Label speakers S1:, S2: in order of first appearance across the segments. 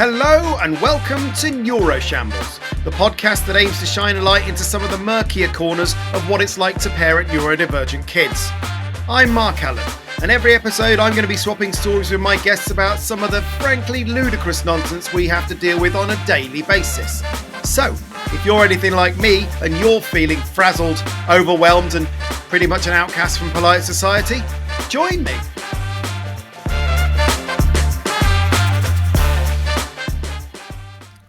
S1: Hello and welcome to Neuroshambles, the podcast that aims to shine a light into some of the murkier corners of what it's like to parent neurodivergent kids. I'm Mark Allen, and every episode I'm going to be swapping stories with my guests about some of the frankly ludicrous nonsense we have to deal with on a daily basis. So, if you're anything like me and you're feeling frazzled, overwhelmed and pretty much an outcast from polite society, join me.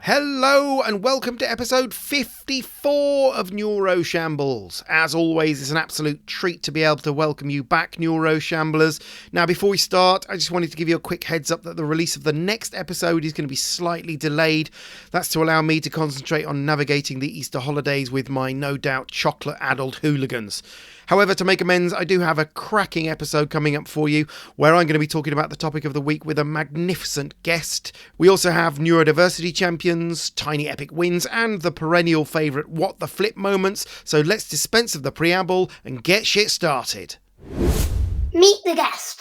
S1: Hello and welcome to episode 54 of Neuroshambles. As always, it's an absolute treat to be able to welcome you back, Neuroshamblers. Now, before we start, I just wanted to give you a quick heads up that the release of the next episode is going to be slightly delayed. That's to allow me to concentrate on navigating the Easter holidays with my no doubt chocolate-addled hooligans. However, to make amends, I do have a cracking episode coming up for you where I'm going to be talking about the topic of the week with a magnificent guest. We also have Neurodiversity Champions, tiny epic wins, and the perennial favourite What the Flip moments. So let's dispense of the preamble and get shit started.
S2: Meet the guest.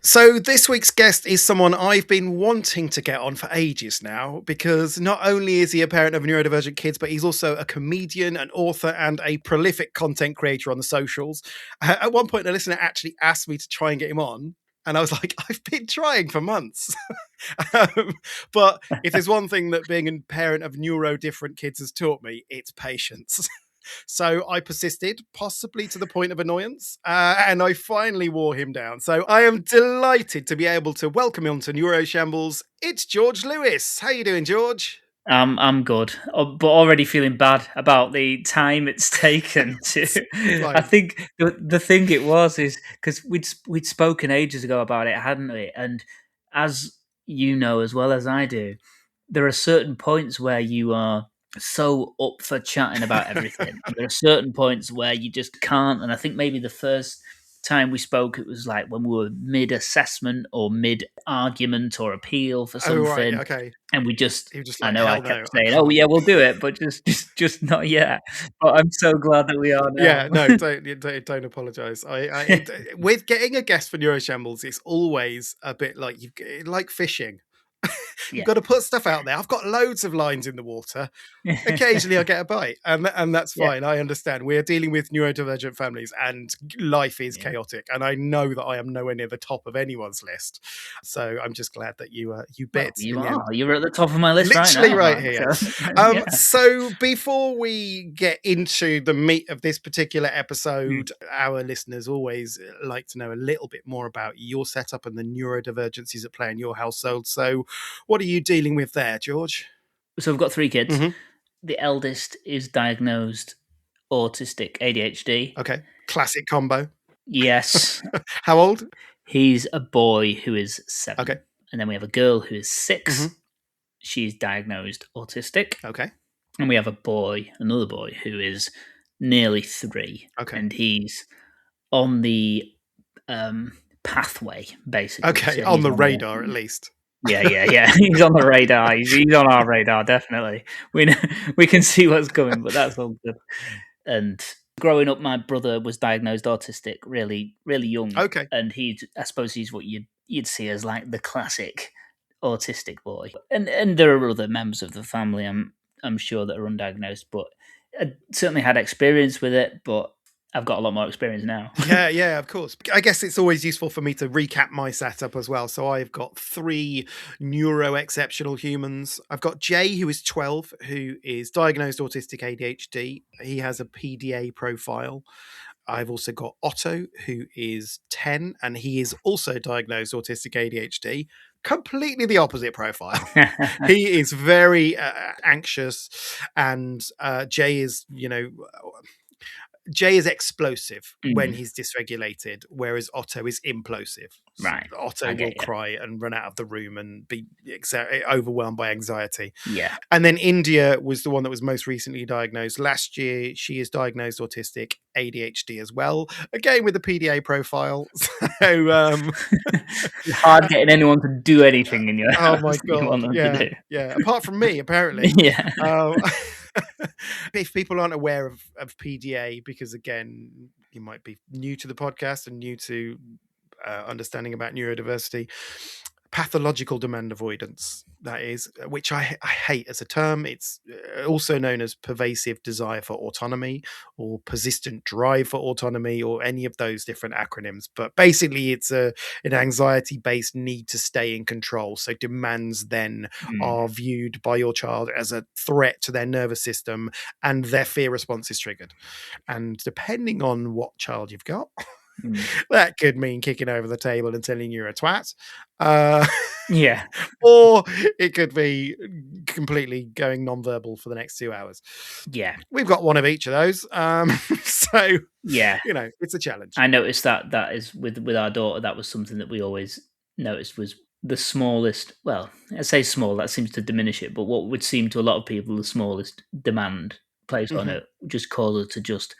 S1: So this week's guest is someone I've been wanting to get on for ages now, because not only is he a parent of neurodivergent kids, but he's also a comedian, an author, and a prolific content creator on the socials. At one point, a listener actually asked me to try and get him on, and I was like, I've been trying for months. But if there's one thing that being a parent of neurodifferent kids has taught me, it's patience. So I persisted, possibly to the point of annoyance, and I finally wore him down. So I am delighted to be able to welcome him to Neuroshambles. It's George Lewis. How you doing, George?
S3: I'm good, but already feeling bad about the time it's taken to. I think the thing it was is because we'd spoken ages ago about it, hadn't we? And as you know as well as I do, there are certain points where you are so up for chatting about everything. And there are certain points where you just can't. And I think maybe the first time we spoke, it was like when we were mid-assessment or mid-argument or appeal for something.
S1: Oh, right, okay.
S3: And we just
S1: like,
S3: I know I kept saying, "Oh yeah, we'll do it," but just not yet. But I'm so glad that we are now.
S1: Yeah, no, don't apologise. With getting a guest for Neuroshambles, it's always a bit like fishing. You've got to put stuff out there. I've got loads of lines in the water. Occasionally I get a bite, and that's fine. I understand. We are dealing with neurodivergent families and life is chaotic, and I know that I am nowhere near the top of anyone's list. So I'm just glad that you bit.
S3: Well, you're at the top of my list
S1: literally
S3: right now,
S1: here.
S3: So,
S1: so before we get into the meat of this particular episode, our listeners always like to know a little bit more about your setup and the neurodivergencies at play in your household. So what are you dealing with there, George?
S3: So we've got 3 kids.
S1: Mm-hmm.
S3: The eldest is diagnosed autistic ADHD.
S1: Okay. Classic combo.
S3: Yes.
S1: How old?
S3: He's a boy who is 7.
S1: Okay.
S3: And then we have a girl who is 6.
S1: Mm-hmm.
S3: She's diagnosed autistic.
S1: Okay.
S3: And we have another boy who is nearly 3.
S1: Okay.
S3: And he's on the pathway, basically.
S1: Okay,
S3: So
S1: on the radar at least.
S3: Yeah. He's on the radar. He's on our radar, definitely. We can see what's coming, but that's all good. And growing up, my brother was diagnosed autistic really, really young.
S1: Okay.
S3: And I suppose he's what you'd see as like the classic autistic boy. And there are other members of the family, I'm sure, that are undiagnosed, but I certainly had experience with it, but I've got a lot more experience now.
S1: Yeah, of course. I guess it's always useful for me to recap my setup as well. So I've got 3 neuro-exceptional humans. I've got Jay, who is 12, who is diagnosed autistic ADHD. He has a PDA profile. I've also got Otto, who is 10, and he is also diagnosed autistic ADHD. Completely the opposite profile. He is very anxious, and Jay is, Jay is explosive when he's dysregulated, whereas Otto is implosive.
S3: Right.
S1: Otto will cry and run out of the room and be overwhelmed by anxiety.
S3: Yeah.
S1: And then India was the one that was most recently diagnosed last year. She is diagnosed autistic ADHD as well, again with a PDA profile. So
S3: it's hard getting anyone to do anything in your house.
S1: Oh my god! Yeah. Apart from me, apparently.
S3: Yeah.
S1: If people aren't aware of PDA, because again, you might be new to the podcast and new to understanding about neurodiversity. pathological demand avoidance, that is, which I hate as a term. It's also known as pervasive desire for autonomy or persistent drive for autonomy or any of those different acronyms. But basically, it's an anxiety-based need to stay in control. So demands then are viewed by your child as a threat to their nervous system, and their fear response is triggered. And depending on what child you've got, that could mean kicking over the table and telling you're a twat.
S3: Yeah.
S1: Or it could be completely going non-verbal for the next 2 hours.
S3: Yeah.
S1: We've got one of each of those. So,
S3: Yeah.
S1: it's a challenge.
S3: I noticed that is with our daughter, that was something that we always noticed was the smallest. Well, I say small, that seems to diminish it, but what would seem to a lot of people the smallest demand placed on it just caused her to just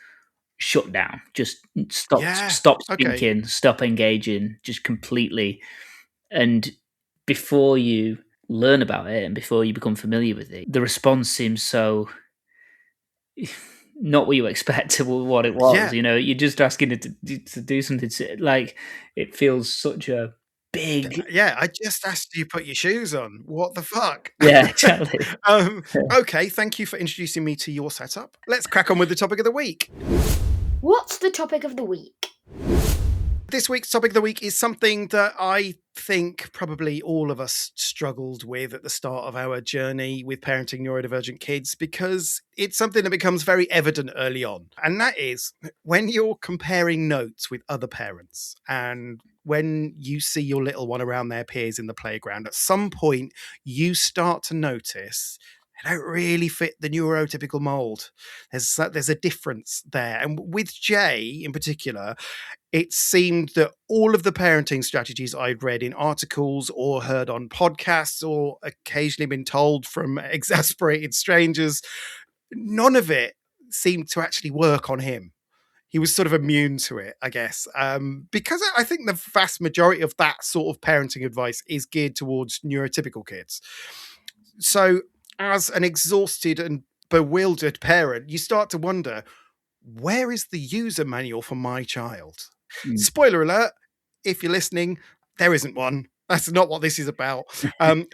S3: shut down, just stop speaking, stop engaging, just completely. And before you learn about it and before you become familiar with it, the response seems so not what you expect to what it was. You're just asking it to do something like it feels such a big.
S1: Yeah, I just asked you put your shoes on. What the fuck?
S3: Yeah, exactly.
S1: Okay, thank you for introducing me to your setup. Let's crack on with the topic of the week.
S2: What's the topic of the week?
S1: This week's topic of the week is something that I think probably all of us struggled with at the start of our journey with parenting neurodivergent kids, because it's something that becomes very evident early on. And that is when you're comparing notes with other parents and when you see your little one around their peers in the playground, at some point you start to notice they don't really fit the neurotypical mold. There's a difference there. And with Jay in particular, it seemed that all of the parenting strategies I'd read in articles or heard on podcasts or occasionally been told from exasperated strangers, none of it seemed to actually work on him. He was sort of immune to it, I guess, because I think the vast majority of that sort of parenting advice is geared towards neurotypical kids. So as an exhausted and bewildered parent, you start to wonder, where is the user manual for my child? Spoiler alert, if you're listening, there isn't one. That's not what this is about.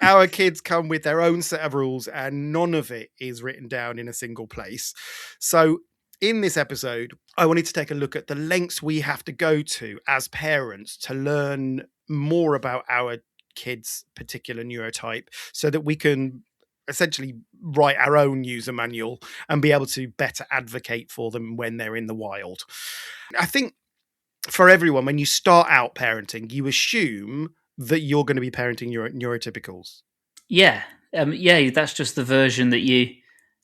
S1: Our kids come with their own set of rules and none of it is written down in a single place. So in this episode, I wanted to take a look at the lengths we have to go to as parents to learn more about our kids' particular neurotype so that we can essentially write our own user manual and be able to better advocate for them when they're in the wild. I think for everyone, when you start out parenting, you assume that you're going to be parenting neurotypicals.
S3: Yeah. That's just the version that you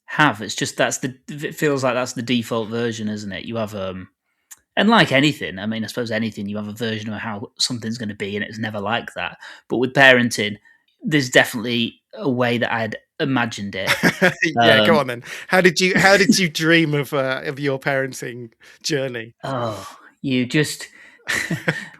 S3: have. It's just it feels like that's the default version, isn't it? You have and like anything, I mean, I suppose anything, you have a version of how something's going to be, and it's never like that. But with parenting, there's definitely a way that I'd imagined it.
S1: Yeah, go on then. How did you dream of your parenting journey?
S3: Oh, you just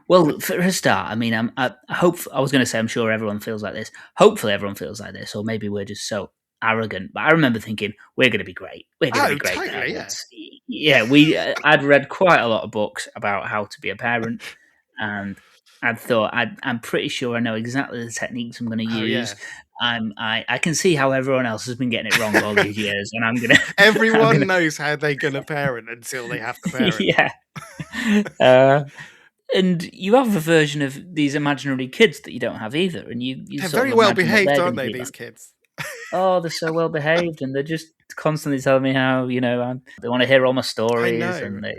S3: well, for a start, I mean, I was going to say I'm sure everyone feels like this. Hopefully, everyone feels like this, or maybe we're just so arrogant. But I remember thinking we're going to be great. We're going to be great
S1: totally,
S3: parents. Yeah, I'd read quite a lot of books about how to be a parent, and I thought I'm pretty sure I know exactly the techniques I'm going to use. Yeah. I can see how everyone else has been getting it wrong all these years, and I'm gonna.
S1: Everyone knows how they're going to parent until they have to parent.
S3: Yeah. And you have a version of these imaginary kids that you don't have either, and they're
S1: very well behaved, aren't they? These kids.
S3: Oh, they're so well behaved, and they're just constantly telling me how they want to hear all my stories, and they,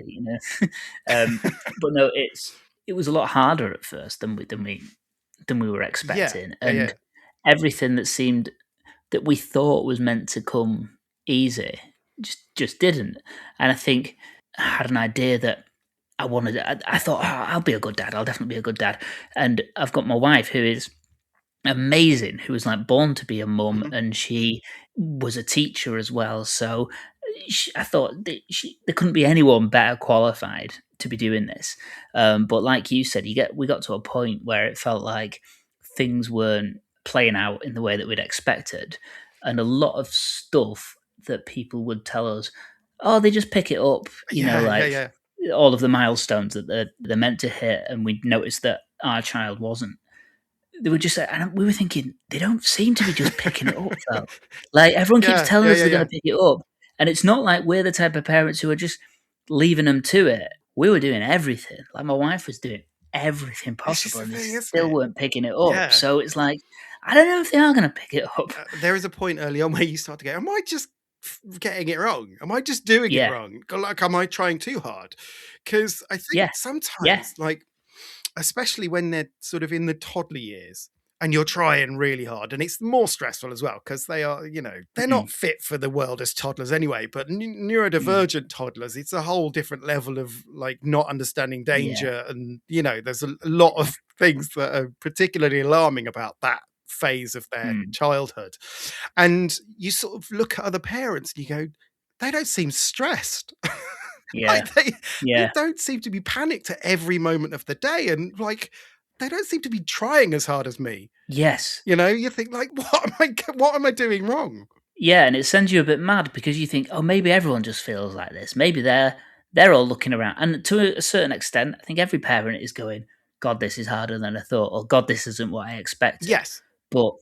S3: but no, it was a lot harder at first than we were expecting, and everything that seemed that we thought was meant to come easy just didn't. And I think I had an idea that I thought, I'll be a good dad. I'll definitely be a good dad. And I've got my wife who is amazing, who was like born to be a mum, and she was a teacher as well. So I thought that there couldn't be anyone better qualified to be doing this. But like you said, we got to a point where it felt like things weren't playing out in the way that we'd expected, and a lot of stuff that people would tell us, oh, they just pick it up, all of the milestones that they're meant to hit, and we noticed that our child wasn't. they were just, and we were thinking, they don't seem to be just picking it up though. Like everyone keeps telling us they're going to pick it up, and it's not like we're the type of parents who are just leaving them to it. We were doing everything. Like my wife was doing everything possible, and they still weren't picking it up.
S1: Yeah.
S3: So it's like, I don't know if they are going to pick it up.
S1: There is a point early on where you start to go, am I just getting it wrong? Am I just doing it wrong? Like, am I trying too hard? Because I think sometimes, like, especially when they're sort of in the toddler years and you're trying really hard, and it's more stressful as well because they are, you know, they're not fit for the world as toddlers anyway, but neurodivergent toddlers, it's a whole different level of like not understanding danger. And, you know, there's a lot of things that are particularly alarming about that phase of their childhood. And you sort of look at other parents and you go, they don't seem stressed. Like they don't seem to be panicked at every moment of the day, and like they don't seem to be trying as hard as me.
S3: Yes,
S1: you know, you think like, what am I doing wrong?
S3: Yeah, and it sends you a bit mad because you think, oh, maybe everyone just feels like this. Maybe they're all looking around, and to a certain extent, I think every parent is going, God, this is harder than I thought, or God, this isn't what I expected.
S1: Yes,
S3: but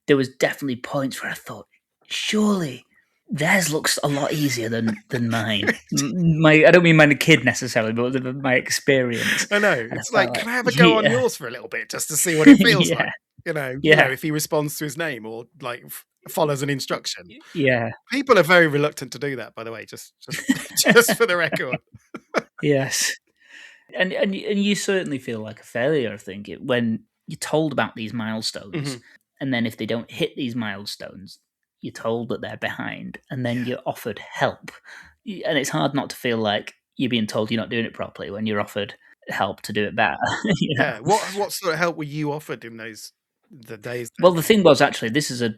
S3: there was definitely points where I thought, surely theirs looks a lot easier than mine. I don't mean my kid necessarily, but my experience.
S1: I know. It's like, can I have a go on yours for a little bit just to see what it feels like? You know, if he responds to his name or like follows an instruction.
S3: Yeah.
S1: People are very reluctant to do that, by the way, just for the record.
S3: Yes. And you certainly feel like a failure, I think, when you're told about these milestones, and then if they don't hit these milestones, you're told that they're behind, and then you're offered help. And it's hard not to feel like you're being told you're not doing it properly when you're offered help to do it better.
S1: Yeah. What sort of help were you offered in the days?
S3: Well, the thing was, actually, this is a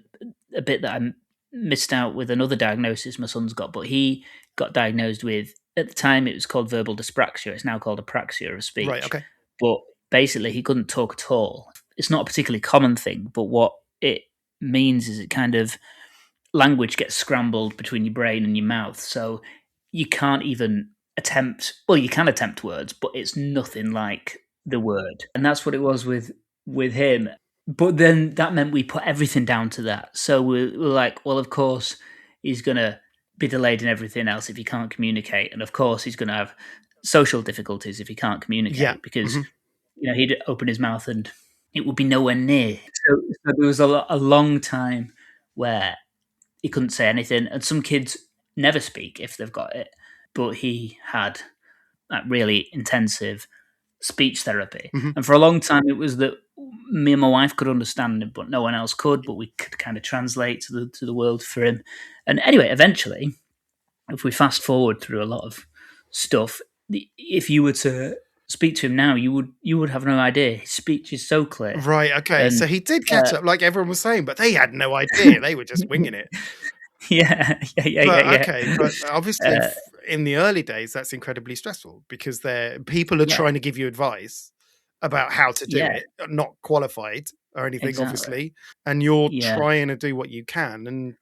S3: bit that I missed out with another diagnosis my son's got, but he got diagnosed with, at the time it was called verbal dyspraxia. It's now called apraxia of speech.
S1: Right, okay.
S3: But basically he couldn't talk at all. It's not a particularly common thing, but what it means is it kind of, language gets scrambled between your brain and your mouth. So you can't even you can attempt words, but it's nothing like the word. And that's what it was with him. But then that meant we put everything down to that. So we're like, well, of course, he's going to be delayed in everything else if he can't communicate. And of course, he's going to have social difficulties if he can't communicate, because you know, he'd open his mouth and it would be nowhere near. So there was a long time where he couldn't say anything. And some kids never speak if they've got it. But he had that really intensive speech therapy. And for a long time, it was that me and my wife could understand him, but no one else could. But we could kind of translate to the world for him. And anyway, eventually, if we fast forward through a lot of stuff, if you were to speak to him now, you would have no idea. His speech is so clear.
S1: Right, okay. And, so he did catch up, like everyone was saying, but they had no idea. They were just winging it.
S3: Yeah.
S1: Okay, but obviously in the early days, that's incredibly stressful because people are trying to give you advice about how to do it, not qualified or anything, obviously. And you're trying to do what you can and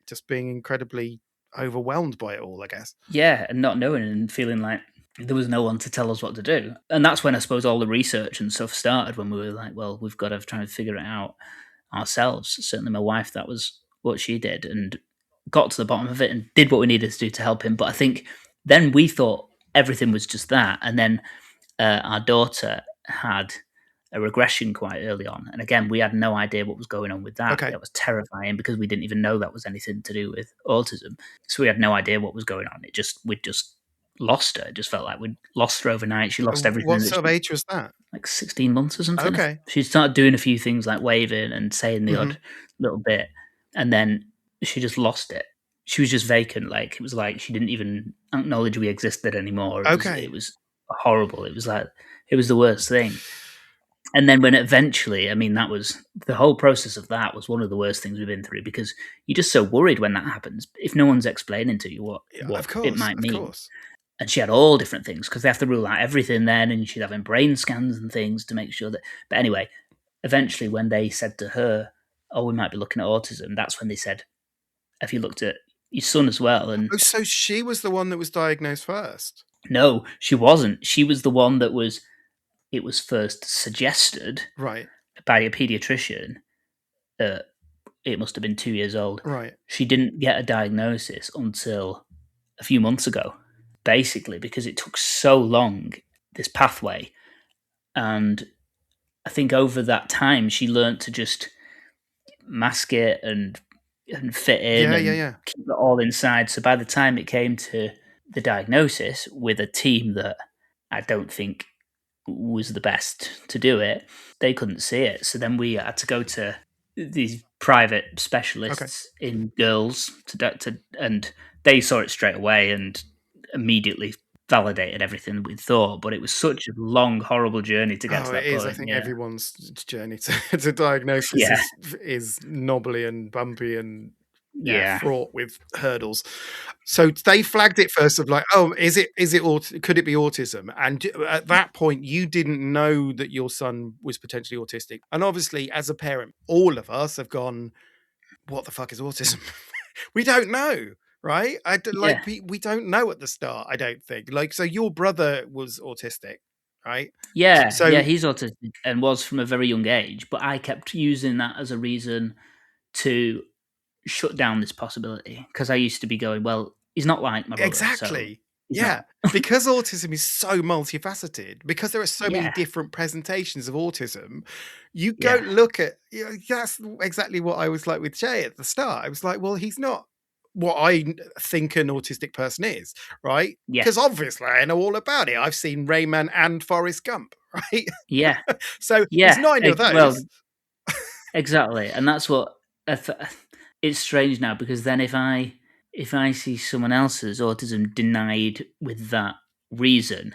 S1: just being incredibly overwhelmed by it all, I guess.
S3: Yeah, and not knowing and feeling like there was no one to tell us what to do. And that's when I suppose all the research and stuff started, when we were like, well, we've got to try and figure it out ourselves. Certainly my wife, that was what she did, and got to the bottom of it and did what we needed to do to help him. But I think then we thought everything was just that. And then our daughter had a regression quite early on. And again, we had no idea what was going on with that.
S1: Okay.
S3: That was terrifying because we didn't even know that was anything to do with autism. So we had no idea what was going on. We'd just lost her. It just felt like we'd lost her overnight. She lost everything.
S1: What sort of age was that?
S3: Like 16 months or something.
S1: Okay.
S3: She started doing a few things like waving and saying the odd little bit. And then she just lost it. She was just vacant. Like, it was like she didn't even acknowledge we existed anymore. It was horrible. It was like, it was the worst thing. And then when eventually, I mean, that was, the whole process of that was one of the worst things we've been through, because you're just so worried when that happens. If no one's explaining to you what it might mean. And she had all different things, because they have to rule out everything then, and she's having brain scans and things to make sure that. But anyway, eventually when they said to her, oh, we might be looking at autism, that's when they said, have you looked at your son as well? And
S1: so she was the one that was diagnosed first?
S3: No, she wasn't. She was the one that it was first suggested.
S1: Right.
S3: by a pediatrician. It must have been 2 years old.
S1: Right.
S3: She didn't get a diagnosis until a few months ago, basically because it took so long, this pathway. And I think over that time, she learned to just mask it and fit in and
S1: Yeah.
S3: keep it all inside. So by the time it came to the diagnosis with a team that I don't think was the best to do it, they couldn't see it. So then we had to go to these private specialists in girls and they saw it straight away and immediately validated everything we thought. But it was such a long, horrible journey to get to
S1: It
S3: that
S1: is. I
S3: point.
S1: think
S3: Yeah,
S1: everyone's journey to diagnosis
S3: yeah,
S1: is knobbly and bumpy and
S3: yeah,
S1: fraught with hurdles. So they flagged it first of like, oh, could it be autism? And at that point, you didn't know that your son was potentially autistic. And obviously, as a parent, all of us have gone, what the fuck is autism? We don't know. Right?
S3: yeah.
S1: We don't know at the start. I don't think. Like, so your brother was autistic, right?
S3: Yeah, yeah,
S1: So
S3: he's autistic and was from a very young age, but I kept using that as a reason to shut down this possibility because I used to be going, well, he's not like my brother, so
S1: exactly.
S3: he's
S1: Yeah.
S3: not.
S1: Because autism is so multifaceted, because there are so many
S3: Yeah,
S1: different presentations of autism, you go
S3: yeah,
S1: look at, that's exactly what I was like with Jay at the start. I was like, well, he's not what I think an autistic person is, right?
S3: yeah,
S1: Because obviously I know all about it. I've seen Rayman and Forrest Gump, right?
S3: yeah,
S1: So he's
S3: yeah.
S1: not any of
S3: Well,
S1: those.
S3: exactly, and that's what it's strange now because then if I see someone else's autism denied with that reason,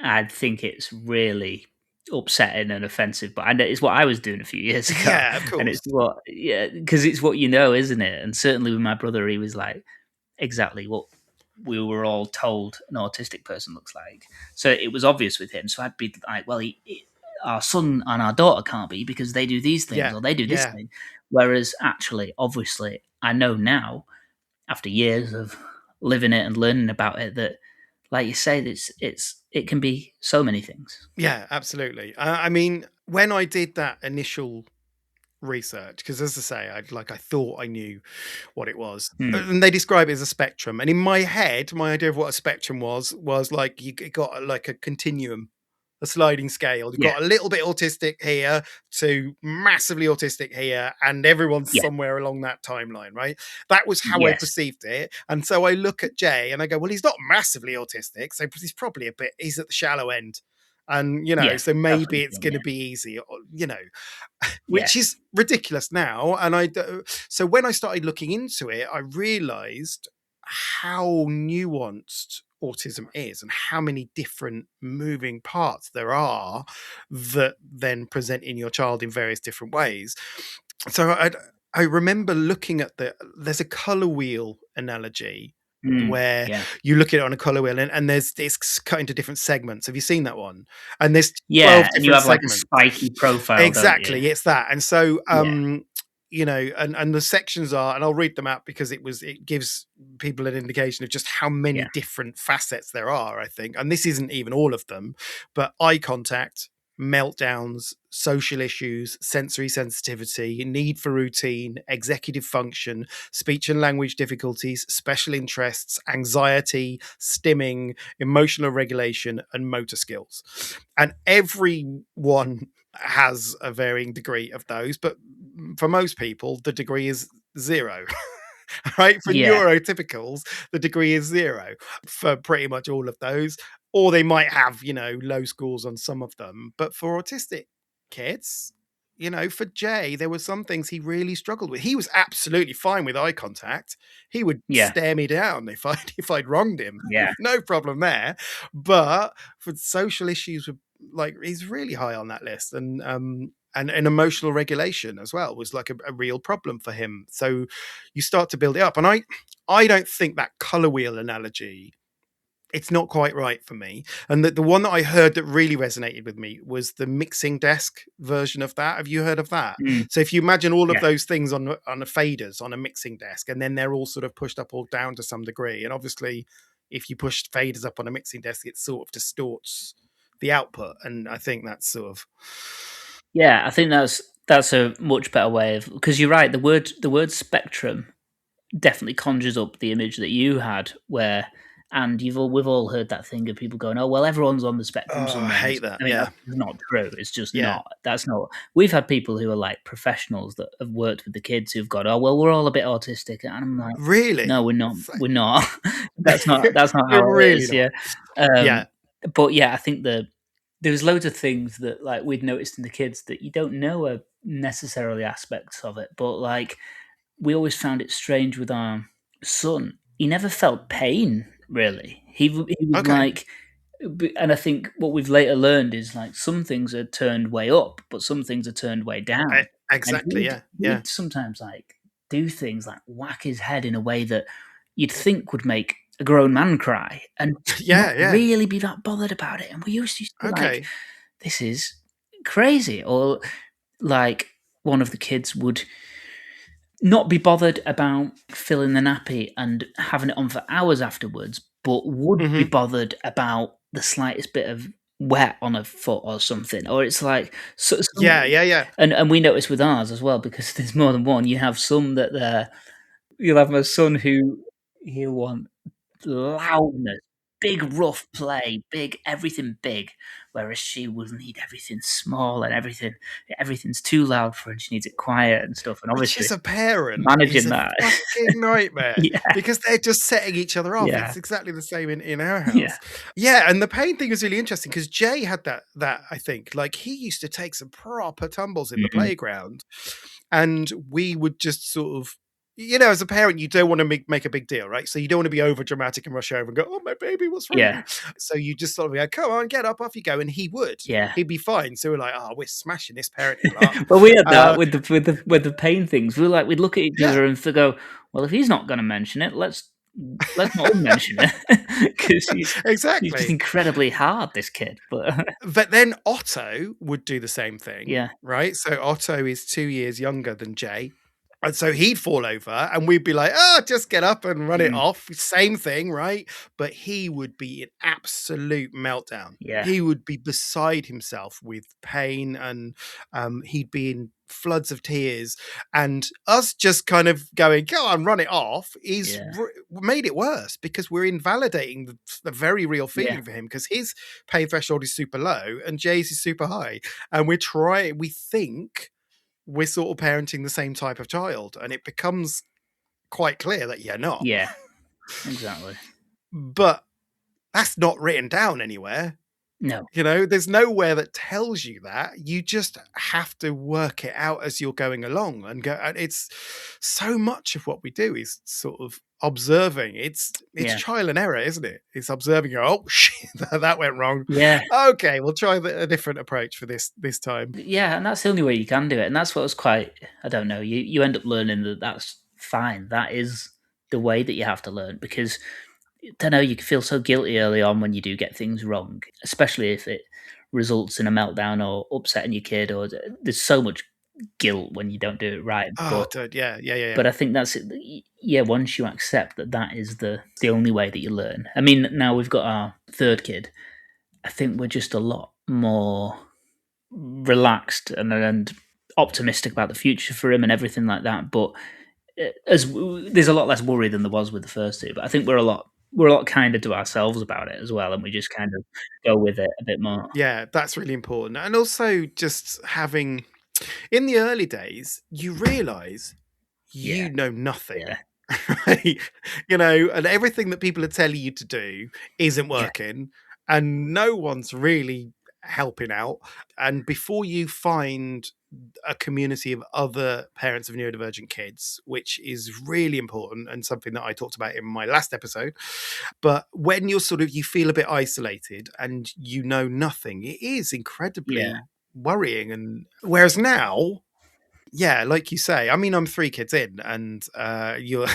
S3: I'd think it's really upsetting and offensive. But I know it's what I was doing a few years ago,
S1: Yeah, of
S3: and
S1: course.
S3: it's what because it's what you know, isn't it? And certainly with my brother, he was like exactly what we were all told an autistic person looks like. So it was obvious with him. So I'd be like, well, our son and our daughter can't be because they do these things
S1: Yeah.
S3: or they do this thing. Whereas actually, obviously, I know now after years of living it and learning about it that, like you say, it can be so many things.
S1: Yeah, absolutely. I mean, when I did that initial research, because as I say, I thought I knew what it was,
S3: Hmm.
S1: and they describe it as a spectrum. And in my head, my idea of what a spectrum was like you got like a continuum, a sliding scale. You've
S3: Yeah,
S1: got a little bit autistic here to massively autistic here, and everyone's
S3: yeah,
S1: somewhere along that timeline, right? That was how I
S3: yes,
S1: perceived it. And so I look at Jay and I go, well, he's not massively autistic, so he's probably he's at the shallow end. And
S3: yeah,
S1: so maybe
S3: definitely,
S1: it's going
S3: yeah,
S1: to be easy,
S3: yeah,
S1: which is ridiculous now. And so when I started looking into it, I realized how nuanced autism is and how many different moving parts there are that then present in your child in various different ways. So I remember looking at there's a color wheel analogy where
S3: yeah,
S1: you look at it on a color wheel and it's cut into different segments. Have you seen that one? And there's 12
S3: yeah. And you
S1: different
S3: have like a
S1: segments.
S3: spiky profile, don't you?
S1: Exactly, it's that. And so
S3: Yeah,
S1: and the sections are, and I'll read them out because it gives people an indication of just how many
S3: yeah,
S1: different facets there are, I think. And this isn't even all of them, but eye contact, meltdowns, social issues, sensory sensitivity, need for routine, executive function, speech and language difficulties, special interests, anxiety, stimming, emotional regulation, and motor skills. And everyone has a varying degree of those, but for most people, the degree is zero. Right? For
S3: yeah,
S1: neurotypicals, the degree is zero for pretty much all of those. Or they might have, low scores on some of them. But for autistic kids, for Jay, there were some things he really struggled with. He was absolutely fine with eye contact. He would
S3: yeah,
S1: stare me down if I'd wronged him.
S3: yeah,
S1: No problem there. But for social issues, like he's really high on that list, and emotional regulation as well was like a real problem for him. So you start to build it up, and I don't think that color wheel analogy, it's not quite right for me. And the one that I heard that really resonated with me was the mixing desk version of that. Have you heard of that?
S3: mm,
S1: So if you imagine all of
S3: yeah,
S1: those things on a faders on a mixing desk, and then they're all sort of pushed up or down to some degree. And obviously, if you push faders up on a mixing desk, it sort of distorts the output. And I think that's sort of
S3: Yeah, I think that's a much better way of, because you're right. The word spectrum definitely conjures up the image that you had, where, and we've all heard that thing of people going, "Oh, well, everyone's on the spectrum
S1: Oh, I hate
S3: sometimes."
S1: that.
S3: I mean,
S1: Yeah.
S3: that's not true. It's just
S1: Yeah.
S3: not. That's not. We've had people who are like professionals that have worked with the kids who've gone, "Oh, well, we're all a bit autistic," and I'm like, "No,
S1: Really?
S3: we're not.
S1: So-
S3: We're not. That's not how
S1: You're
S3: it
S1: really
S3: is."
S1: not.
S3: Yeah. Um,
S2: Mm.
S1: Yeah.
S3: but yeah, I think there's loads of things that like we'd noticed in the kids that you don't know are necessarily aspects of it, but like we always found it strange with our son. He never felt pain really. He was
S1: Okay.
S3: like, and I think what we've later learned is like some things are turned way up, but some things are turned way down. And
S1: Exactly. Yeah. Yeah.
S3: he'd sometimes like do things like whack his head in a way that you'd think would make a grown man cry, and not
S1: Yeah. Yeah.
S3: really be that bothered about it. And we used to be like,
S1: Okay.
S3: this is crazy. Or like one of the kids would not be bothered about filling the nappy and having it on for hours afterwards, but would be
S1: Hmm.
S3: bothered about the slightest bit of wet on a foot or something. Or it's like,
S1: Yeah. Yeah. Yeah.
S3: and we notice with ours as well, because there's more than one. You have some that you'll have a son who he'll want loudness, big rough play, big everything big, whereas she will need everything small and everything's too loud for her and she needs it quiet and stuff. And
S1: Which
S3: obviously
S1: as a parent is
S3: managing
S1: a
S3: that.
S1: fucking nightmare
S3: Yeah,
S1: because they're just setting each other off.
S3: yeah,
S1: It's exactly the same in our
S3: yeah.
S1: house. Yeah, and the pain thing is really interesting because Jay had that I think like he used to take some proper tumbles in the
S3: Mm,
S1: playground, and we would just sort of. As a parent, you don't want to make a big deal, right? So you don't want to be over dramatic and rush over and go, "Oh, my baby, what's wrong with
S3: yeah,
S1: you?" So you just sort of go, "Come on, get up, off you go," and he would.
S3: yeah.
S1: He'd be fine. So we're like, "Oh, we're smashing this parenting up."
S3: Well, we had that
S1: Uh,
S3: with the pain things. We'd look at each
S1: yeah,
S3: other and go, "Well, if he's not going to mention it, let's not all mention it," because he's just
S1: exactly.
S3: incredibly hard. This kid, but
S1: But then Otto would do the same thing,
S3: yeah,
S1: right? So Otto is 2 years younger than Jay. And so he'd fall over and we'd be like, "Oh, just get up and run it
S3: mm,
S1: off." Same thing, right? But he would be in absolute meltdown.
S3: yeah,
S1: He would be beside himself with pain and he'd be in floods of tears. And us just kind of going, "Go on, run it off,"
S3: yeah,
S1: made it worse because we're invalidating the very real
S3: yeah,
S1: feeling for him because his pain threshold is super low and Jay's is super high. And we think we're sort of parenting the same type of child, and it becomes quite clear that you're not.
S3: yeah. Exactly.
S1: But that's not written down anywhere.
S3: No.
S1: There's nowhere that tells you that. You just have to work it out as you're going along and go. And it's so much of what we do is sort of observing. It's
S3: Yeah.
S1: trial and error, isn't it? It's observing. Oh shit, that went wrong.
S3: Yeah.
S1: Okay, we'll try a different approach for this time.
S3: Yeah, and that's the only way you can do it. And that's what was quite, I don't know, you end up learning that that's fine. That is the way that you have to learn, because I don't know, you can feel so guilty early on when you do get things wrong, especially if it results in a meltdown or upsetting your kid, or there's so much guilt when you don't do it right.
S1: Oh, dude, yeah, yeah, yeah, yeah.
S3: But I think that's it. Yeah, once you accept that that is the only way that you learn. I mean, now we've got our third kid. I think we're just a lot more relaxed and optimistic about the future for him and everything like that. But there's a lot less worry than there was with the first two. But I think we're a lot kinder to ourselves about it as well, and we just kind of go with it a bit more.
S1: Yeah, that's really important. And also just having in the early days, you realize
S3: Yeah,
S1: you know nothing.
S3: yeah,
S1: Right? And everything that people are telling you to do isn't
S3: yeah,
S1: working, and no one's really helping out. And before you find a community of other parents of neurodivergent kids, which is really important and something that I talked about in my last episode, but when you feel a bit isolated and you know nothing, it is
S3: yeah,
S1: incredibly worrying. And whereas now, yeah, like you say, I mean, I'm 3 kids in, and you're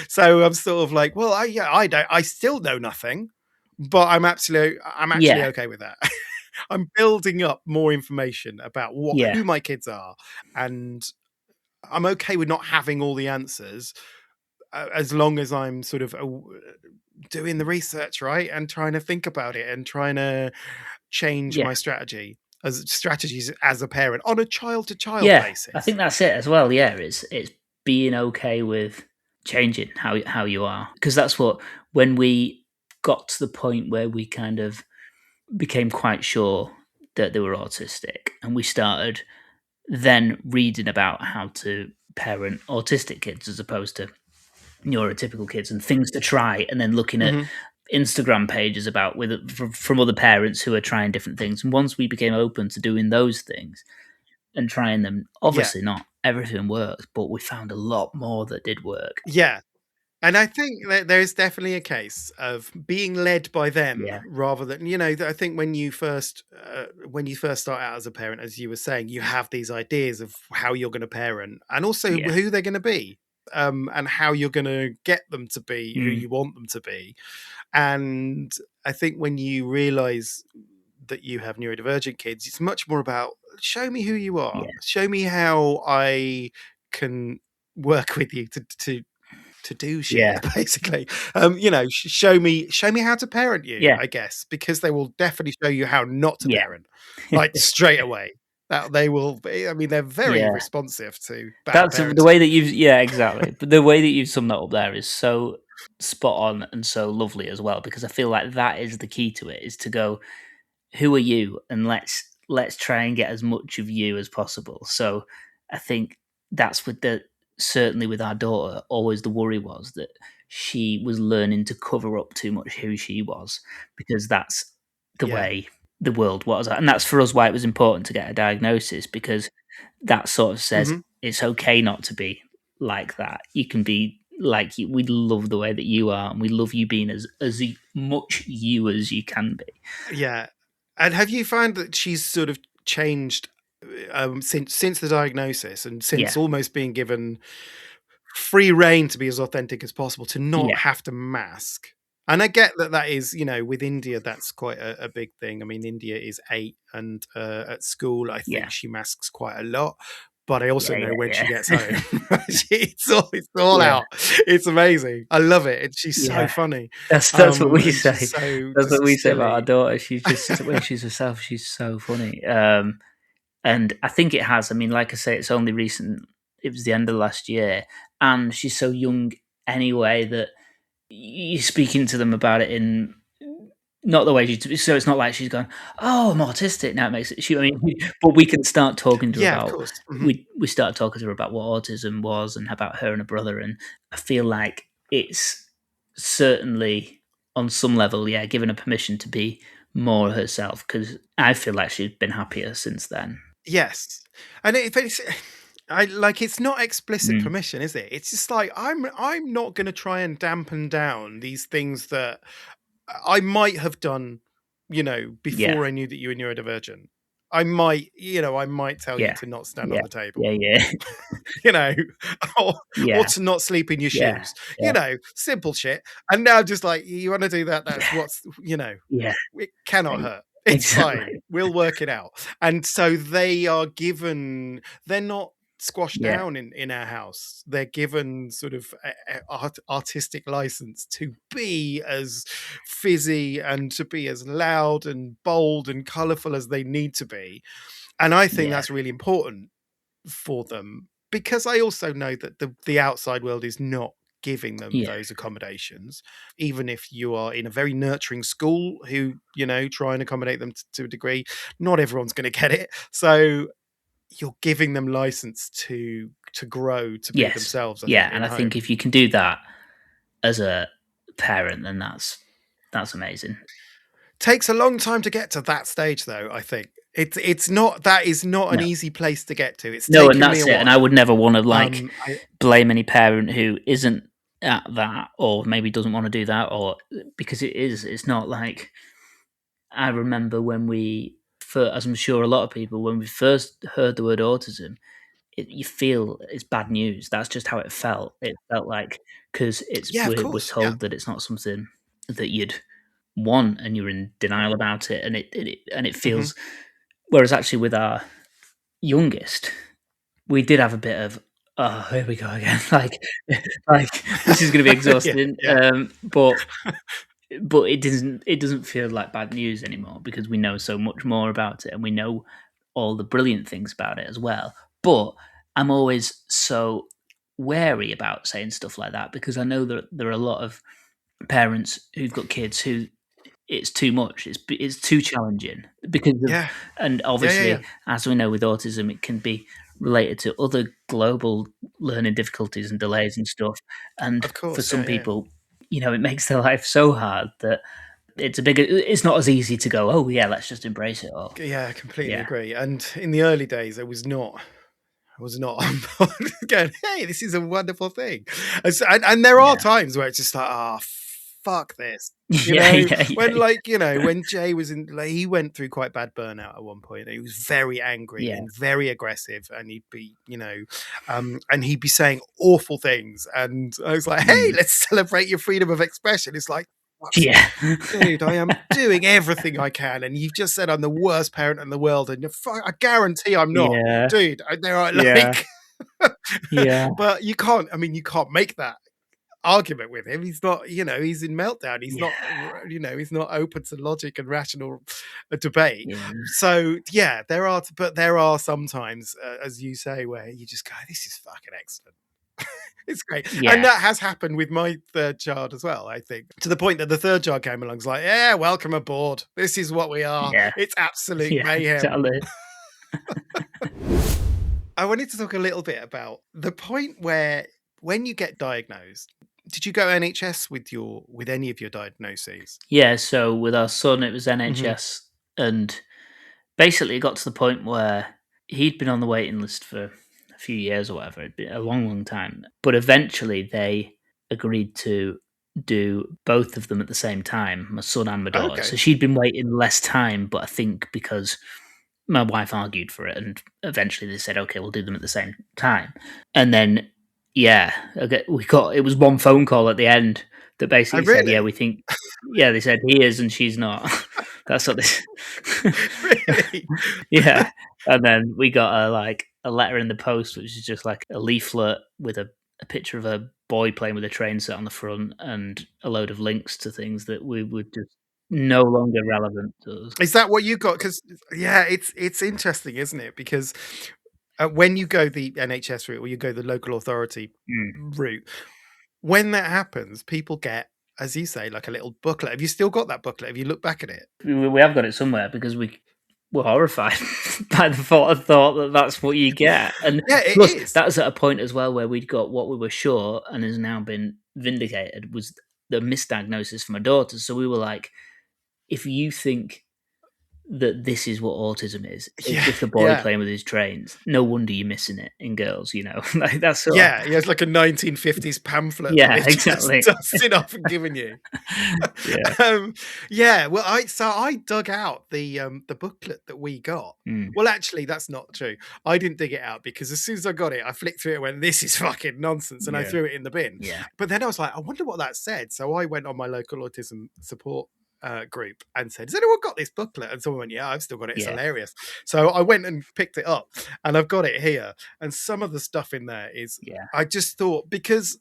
S1: so I'm sort of like, well, I still know nothing, but I'm actually
S3: yeah,
S1: okay with that. I'm building up more information about
S3: yeah,
S1: who my kids are, and I'm okay with not having all the answers, as long as I'm sort of doing the research, right, and trying to think about it and trying to change
S3: yeah.
S1: my strategy. as strategies as a parent on a child-to-child
S3: Yeah,
S1: basis.
S3: I think that's it as well. Yeah, it's being okay with changing how you are, because that's what, when we got to the point where we kind of became quite sure that they were autistic, and we started then reading about how to parent autistic kids as opposed to neurotypical kids, and things to try, and then looking at Instagram pages about from other parents who are trying different things. And once we became open to doing those things and trying them,
S1: Yeah.
S3: obviously not everything works, but we found a lot more that did work.
S1: Yeah. And I think that there is definitely a case of being led by them
S3: Yeah.
S1: rather than, I think when you first start out as a parent, as you were saying, you have these ideas of how you're going to parent and also
S3: Yeah.
S1: who they're going to be, and how you're going to get them to be who
S3: Mm.
S1: you want them to be. And I think when you realize that you have neurodivergent kids, it's much more about, show me who you are,
S3: Yeah.
S1: show me how I can work with you to do shit,
S3: Yeah.
S1: basically. Show me how to parent you,
S3: Yeah.
S1: I guess, because they will definitely show you how not to
S3: Yeah.
S1: parent, like straight away. That they will be, I mean, they're very
S3: Yeah.
S1: responsive to bad
S3: That's the
S1: parenting.
S3: way that you've, yeah, exactly. But the way that you've summed that up there is so spot on and so lovely as well, because I feel like that is the key to it, is to go, who are you, and let's try and get as much of you as possible. So I think that's certainly with our daughter, always the worry was that she was learning to cover up too much who she was, because that's the
S1: Yeah.
S3: way the world was. And that's for us why it was important to get a diagnosis, because that sort of says it's okay not to be like that. You can be like you. We love the way that you are, and we love you being as much you as you can be.
S1: Yeah. And have you found that she's sort of changed since the diagnosis, and since
S3: Yeah.
S1: almost being given free reign to be as authentic as possible, to not
S3: Yeah.
S1: have to mask? And I get that is, with India, that's quite a big thing. I mean, India is 8, and at school, I
S3: Yeah.
S1: think she masks quite a lot. But I also know when she
S3: Yeah.
S1: gets home, it's all
S3: Yeah.
S1: out. It's amazing. I love it. She's so
S3: Yeah.
S1: funny.
S3: That's what we
S1: and
S3: say.
S1: she's so
S3: That's what
S1: just
S3: we say about our
S1: silly.
S3: daughter. She's just when she's herself, she's so funny. And I think it has. I mean, like I say, it's only recent. It was the end of last year, and she's so young anyway that you're speaking to them about it in not the way she. So it's not like she's going, "Oh, I'm autistic." Now it makes it. But we can start talking to her
S1: Yeah, of
S3: about.
S1: course.
S3: We started talking to her about what autism was and about her and her brother, and I feel like it's certainly on some level, yeah, given her permission to be more herself, because I feel like she's been happier since then.
S1: Yes, and it's not explicit
S3: Mm.
S1: permission, is it? It's just like, I'm not going to try and dampen down these things that I might have done,
S3: Yeah,
S1: before I knew that you were neurodivergent. I might tell you
S3: yeah,
S1: to not stand on
S3: yeah,
S1: the table,
S3: yeah, yeah,
S1: you know, or,
S3: yeah,
S1: to not sleep in your
S3: yeah,
S1: shoes,
S3: yeah,
S1: simple shit. And now just like, you want to do that, that's
S3: yeah,
S1: what's,
S3: yeah,
S1: it cannot hurt. It's fine.
S3: exactly.
S1: We'll work it out. And so they're not squashed
S3: Yeah,
S1: down in our house. They're given sort of artistic license to be as fizzy and to be as loud and bold and colorful as they need to be. And I think
S3: yeah,
S1: that's really important for them, because I also know that the outside world is not giving them
S3: yeah,
S1: those accommodations, even if you are in a very nurturing school who try and accommodate them to a degree. Not everyone's going to get it, so you're giving them license to grow, to be
S3: yes,
S1: themselves, I
S3: yeah.
S1: think, in
S3: And I think
S1: home.
S3: if you can do that as a parent, then that's amazing.
S1: Takes a long time to get to that stage, though. I think it's not that is not an
S3: No,
S1: easy place to get to. It's
S3: no, and
S1: taken me a
S3: that's it. And I would
S1: while.
S3: never want to
S1: I
S3: blame any parent who isn't at that, or maybe doesn't want to do that, or because it's not like, I remember when as I'm sure a lot of people, when we first heard the word autism, you feel it's bad news. That's just how it felt. It felt like, because
S1: Yeah, of
S3: we're
S1: course, yeah.
S3: told that it's not something that you'd want, and you're in denial about it, and it
S1: Hmm.
S3: feels. Whereas actually, with our youngest, we did have a bit of, oh, here we go again. Like this is going to be
S1: Yeah,
S3: exhausting.
S1: yeah.
S3: But but it doesn't feel like bad news anymore because we know so much more about it and we know all the brilliant things about it as well. But I'm always so wary about saying stuff like that because I know that there are a lot of parents who've got kids who it's too much. It's too challenging because of,
S1: Yeah.
S3: and
S1: Yeah,
S3: obviously,
S1: yeah.
S3: as we know with autism, it can be related to other global learning difficulties and delays and stuff. And
S1: Of
S3: for
S1: course.
S3: some
S1: Yeah, yeah.
S3: people, it makes their life so hard that it's not as easy to go, oh yeah, let's just embrace it all.
S1: Yeah, I completely
S3: Yeah.
S1: agree. And in the early days, I was not on board going, hey, this is a wonderful thing. And there are
S3: Yeah.
S1: times where it's just like, oh, fuck this.
S3: Yeah,
S1: When when Jay was he went through quite bad burnout at one point. He was very angry
S3: yeah.
S1: and very aggressive, and he'd be, and he'd be saying awful things. And I was like, hey, let's celebrate your freedom of expression. It's like,
S3: Yeah.
S1: dude, I am doing everything I can, and you've just said I'm the worst parent in the world, and I guarantee I'm not,
S3: Yeah.
S1: dude. There are
S3: Yeah. Yeah.
S1: but you can't. I mean, you can't make that argument with him. He's not, he's in meltdown. He's not, he's not open to logic and rational debate.
S3: Yeah.
S1: So yeah, there are sometimes, as you say, where you just go, this is fucking excellent. It's great.
S3: Yeah.
S1: And that has happened with my third child as well, I think. To the point that the third child came along, was like, yeah, welcome aboard. This is what we are.
S3: Yeah.
S1: It's absolute
S3: Yeah,
S1: mayhem.
S3: exactly.
S1: I wanted to talk a little bit about the point where when you get diagnosed, did you go NHS with any of your diagnoses?
S3: Yeah, so with our son, it was NHS, and basically it got to the point where he'd been on the waiting list for a few years or whatever. It'd been a long, long time. But eventually they agreed to do both of them at the same time, my son and my daughter.
S1: Okay.
S3: So she'd been waiting less time, but I think because my wife argued for it, and eventually they said, okay, we'll do them at the same time. And then, yeah, okay, it was one phone call at the end that basically said, yeah, we think, yeah, they said he is and she's not. That's what they
S1: Really?
S3: Yeah. And then we got a letter in the post, which is just like a leaflet with a picture of a boy playing with a train set on the front and a load of links to things that we would just no longer relevant to us.
S1: Is that what you got? Because yeah, it's interesting, isn't it? Because when you go the NHS route or you go the local authority route, when that happens, people get, as you say, like a little booklet. Have you still got that booklet? Have you looked back at it?
S3: We have got it somewhere because we were horrified by the thought that that's what you get. And
S1: yeah, it
S3: plus,
S1: is.
S3: that was at a point as well where we'd got what we were sure and has now been vindicated was the misdiagnosis for my daughter. So we were like, if you think that this is what autism is, it's just a boy playing with his trains, no wonder you're missing it in girls, like that's
S1: it's like a 1950s pamphlet.
S3: Yeah, exactly.
S1: Just dusting off and giving you. Well, I dug out the booklet that we got. Well, actually, that's not true. I didn't dig it out because as soon as I got it, I flicked through it and went, this is fucking nonsense, and I threw it in the bin. But then I was like, I wonder what that said. So I went on my local autism support group and said, has anyone got this booklet? And someone went, yeah, I've still got it. It's hilarious. So I went and picked it up and I've got it here. And some of the stuff in there is, I just thought, because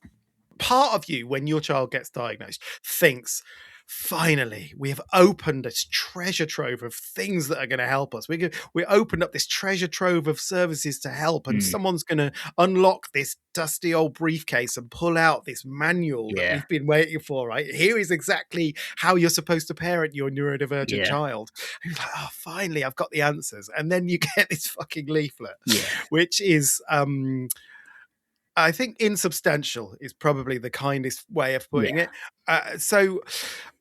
S1: part of you, when your child gets diagnosed, thinks, finally, we have opened this treasure trove of things that are going to help us. We opened up this treasure trove of services to help, and someone's going to unlock this dusty old briefcase and pull out this manual that we've been waiting for, right? Here is exactly how you're supposed to parent your neurodivergent child. And you're like, oh, finally, I've got the answers. And then you get this fucking leaflet, which is... I think insubstantial is probably the kindest way of putting it. So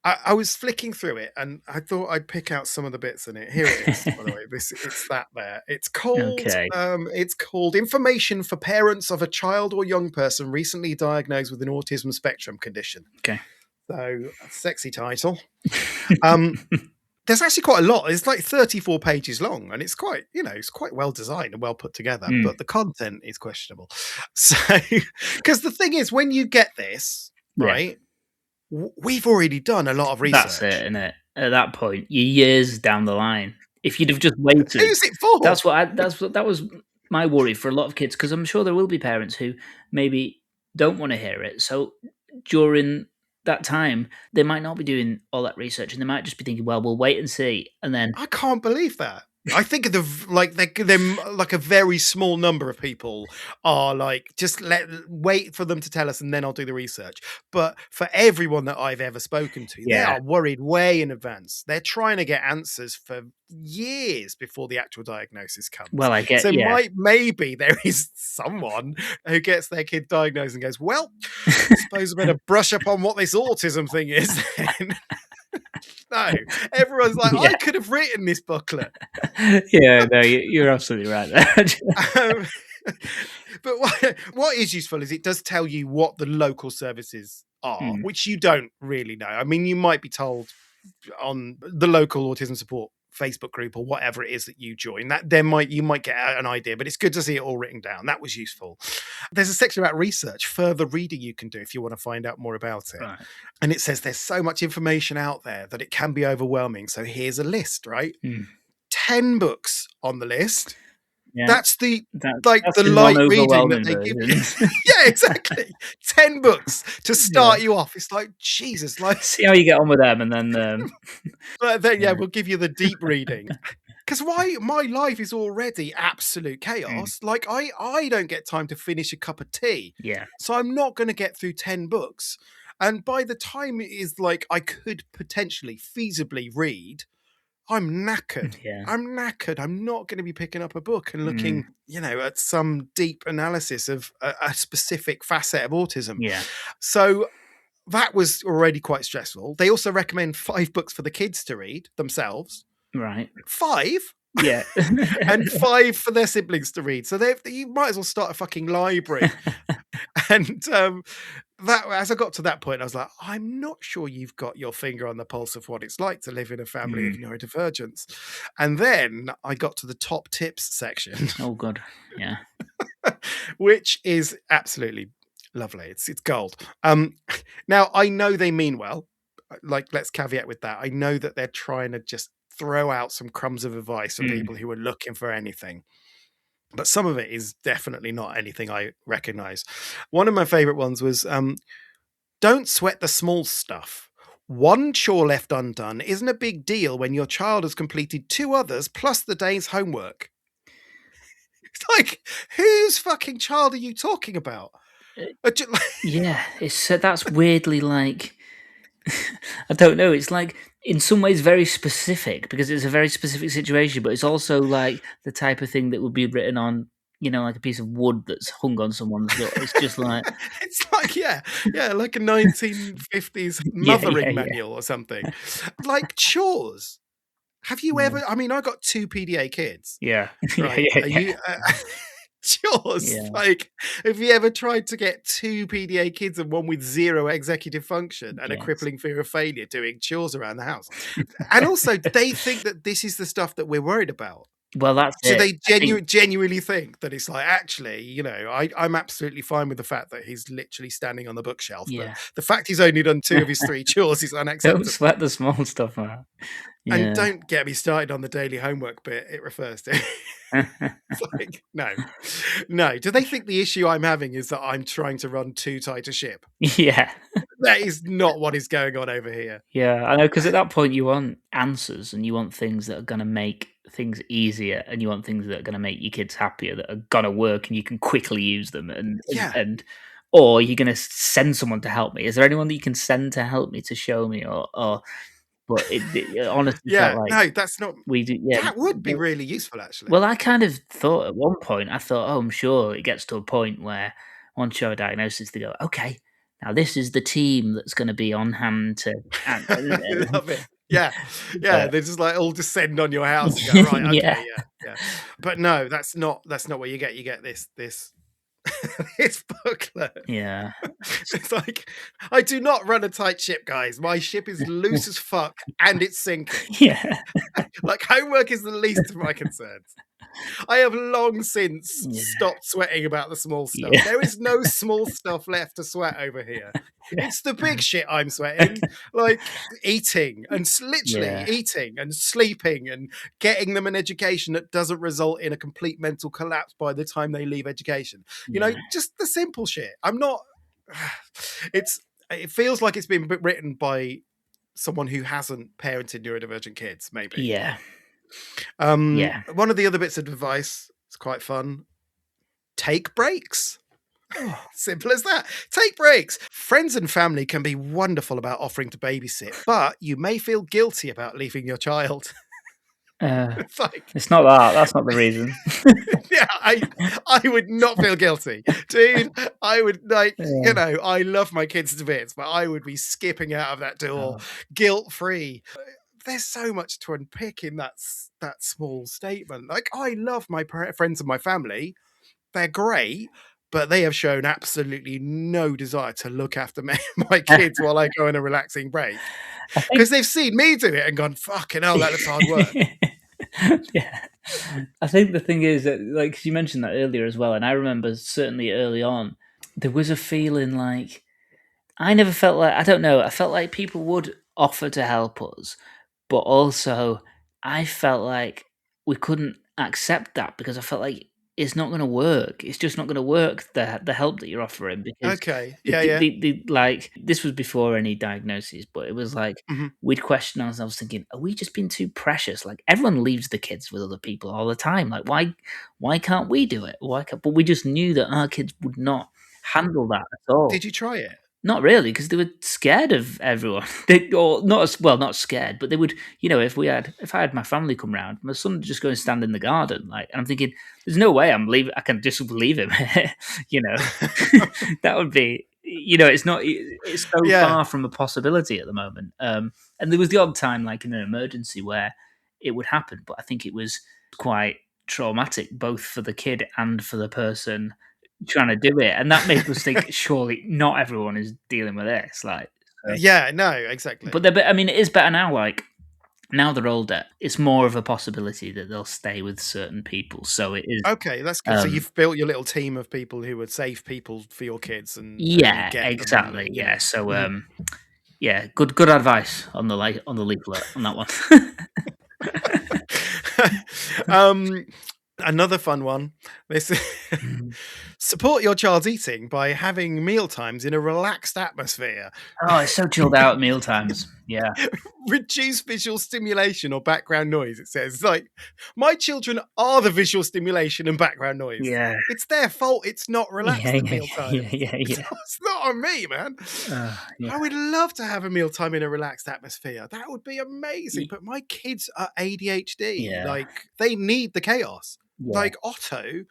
S1: I was flicking through it and I thought I'd pick out some of the bits in it. Here it is, by the way. It's that there. It's called Information for Parents of a Child or Young Person Recently Diagnosed with an Autism Spectrum Condition.
S3: Okay.
S1: So, sexy title. There's actually quite a lot. It's like 34 pages long, and it's quite, it's quite well designed and well put together, but the content is questionable. So, because the thing is, when you get this, right, we've already done a lot of research.
S3: That's it, isn't it? At that point, you're years down the line. If you'd have just waited.
S1: Who's it for?
S3: That was my worry for a lot of kids, because I'm sure there will be parents who maybe don't want to hear it. So during that time, they might not be doing all that research, and they might just be thinking, "Well, we'll wait and see," and then
S1: I can't believe that. I think of them like a very small number of people are like, just wait for them to tell us and then I'll do the research. But for everyone that I've ever spoken to, they
S3: Yeah.
S1: are worried way in advance. They're trying to get answers for years before the actual diagnosis comes.
S3: Well, I get
S1: So
S3: yeah.
S1: maybe there is someone who gets their kid diagnosed and goes, well, I suppose I better brush up on what this autism thing is then. No, everyone's like,
S3: Yeah.
S1: I could have written this booklet.
S3: Yeah, no, you're absolutely right there.
S1: Um, but what is useful is it does tell you what the local services are, which you don't really know. I mean, you might be told on the local autism support Facebook group or whatever it is that you join, that you might get an idea, but it's good to see it all written down. That was useful. There's a section about research, further reading you can do if you want to find out more about it.
S3: Right.
S1: And it says there's so much information out there that it can be overwhelming. So here's a list, right? 10 books on the list.
S3: Yeah.
S1: That's the
S3: that's
S1: light reading that they give you. Yeah, exactly. 10 books to start you off. It's like, Jesus, like,
S3: see how you get on with them, and then
S1: but then we'll give you the deep reading. Because my life is already absolute chaos. Like I don't get time to finish a cup of tea.
S3: Yeah.
S1: So I'm not going to get through 10 books. And by the time it is like I could potentially feasibly read, I'm knackered.
S3: Yeah.
S1: I'm knackered. I'm not going to be picking up a book and looking, at some deep analysis of a specific facet of autism.
S3: Yeah.
S1: So that was already quite stressful. They also recommend 5 books for the kids to read themselves.
S3: Right.
S1: 5?
S3: Yeah.
S1: And 5 for their siblings to read. So you might as well start a fucking library. And that, as I got to that point, I was like, I'm not sure you've got your finger on the pulse of what it's like to live in a family of neurodivergence. And then I got to the top tips section.
S3: Oh, God. Yeah.
S1: Which is absolutely lovely. It's gold. Now, I know they mean well. Like, let's caveat with that. I know that they're trying to just throw out some crumbs of advice for people who are looking for anything. But some of it is definitely not anything I recognize. One of my favorite ones was, don't sweat the small stuff. One chore left undone isn't a big deal when your child has completed 2 others plus the day's homework. It's like, whose fucking child are you talking about?
S3: Yeah, that's weirdly like, I don't know. It's like in some ways very specific because it's a very specific situation, but it's also like the type of thing that would be written on, like a piece of wood that's hung on someone's door. It's just like,
S1: it's like, like a 1950s mothering manual or something. Like chores. Have you ever? I mean, I got 2 PDA kids.
S3: Yeah.
S1: Right. Chores. Yeah. Like, have you ever tried to get 2 PDA kids and one with 0 executive function and a crippling fear of failure doing chores around the house? And also, they think that this is the stuff that we're worried about.
S3: Well, that's
S1: so they genuinely think that it's like, actually, I'm absolutely fine with the fact that he's literally standing on the bookshelf.
S3: Yeah.
S1: But the fact he's only done 2 of his 3 chores is unacceptable.
S3: Don't sweat the small stuff, man. Yeah.
S1: And don't get me started on the daily homework bit it refers to. It's like, no. Do they think the issue I'm having is that I'm trying to run too tight a ship?
S3: Yeah.
S1: That is not what is going on over here.
S3: Yeah, I know, because at that point you want answers and you want things that are going to make things easier and you want things that are going to make your kids happier, that are going to work and you can quickly use them. Or you're going to send someone to help me. Is there anyone that you can send to help me, to show me, but it honestly felt like,
S1: no, that's not.
S3: We do. Yeah,
S1: that would be really useful, actually.
S3: Well, I kind of thought at one point, I'm sure it gets to a point where once you have a diagnosis, they go, okay, now this is the team that's going to be on hand to.
S1: I love it. Yeah. They just like all descend on your house and go, right, okay, yeah. But no, that's not what you get. You get this this booklet.
S3: Yeah.
S1: It's like, I do not run a tight ship, guys. My ship is loose as fuck and it's sinking.
S3: Yeah.
S1: Like, homework is the least of my concerns. I have long since stopped sweating about the small stuff.
S3: Yeah.
S1: There is no small stuff left to sweat over here. It's the big shit I'm sweating. Like eating and literally eating and sleeping and getting them an education that doesn't result in a complete mental collapse by the time they leave education. You know, just the simple shit. I'm not... It feels like it's been written by someone who hasn't parented neurodivergent kids, maybe.
S3: Yeah.
S1: One of the other bits of advice, it's quite fun. Take breaks.
S3: Oh.
S1: Simple as that. Take breaks. Friends and family can be wonderful about offering to babysit, but you may feel guilty about leaving your child.
S3: It's not that. That's not the reason.
S1: Yeah, I would not feel guilty, dude. I would I love my kids to bits, but I would be skipping out of that door guilt free. There's so much to unpick in that small statement. Like, I love my friends and my family; they're great, but they have shown absolutely no desire to look after my kids while I go on a relaxing break, because they've seen me do it and gone, "Fucking hell, that looks hard work."
S3: Yeah, I think the thing is that, like, you mentioned that earlier as well, and I remember certainly early on there was a feeling like I never felt like, I don't know, I felt like people would offer to help us, but also I felt like we couldn't accept that because I felt like it's not going to work. It's just not going to work, the help that you're offering, because
S1: Okay, yeah.
S3: like, this was before any diagnosis, but it was like
S1: Mhm.
S3: we'd question ourselves thinking, are we just being too precious? Like, everyone leaves the kids with other people all the time. Like, why can't we do it? But we just knew that our kids would not handle that at all.
S1: Did you try it?
S3: Not really, because they were scared of everyone. Or not as well, not scared, but they would, if I had my family come round, my son would just go and stand in the garden, like, and I'm thinking, there's no way I can just leave him. That would be, it's not, it's so far from a possibility at the moment. And there was the odd time, like in an emergency, where it would happen, but I think it was quite traumatic, both for the kid and for the person trying to do it, and that made us think, surely not everyone is dealing with this. Like,
S1: yeah, no, exactly.
S3: But I mean, it is better now. Like, now they're older, it's more of a possibility that they'll stay with certain people. So it is
S1: okay. That's good. So you've built your little team of people who would safe people for your kids, and
S3: yeah,
S1: you get
S3: exactly.
S1: them,
S3: Yeah. So
S1: Mhm.
S3: yeah, good advice on the leaflet on that
S1: one. Another fun one. This support your child's eating by having meal times in a relaxed atmosphere.
S3: Oh, it's so chilled out at meal times. Yeah.
S1: Reduce visual stimulation or background noise. It says, like, my children are the visual stimulation and background noise.
S3: Yeah.
S1: It's their fault. It's not relaxed at meal time.
S3: Yeah.
S1: It's not on me, man. I would love to have a mealtime in a relaxed atmosphere. That would be amazing. But my kids are ADHD.
S3: Yeah.
S1: Like, they need the chaos.
S3: Yeah.
S1: Like, Otto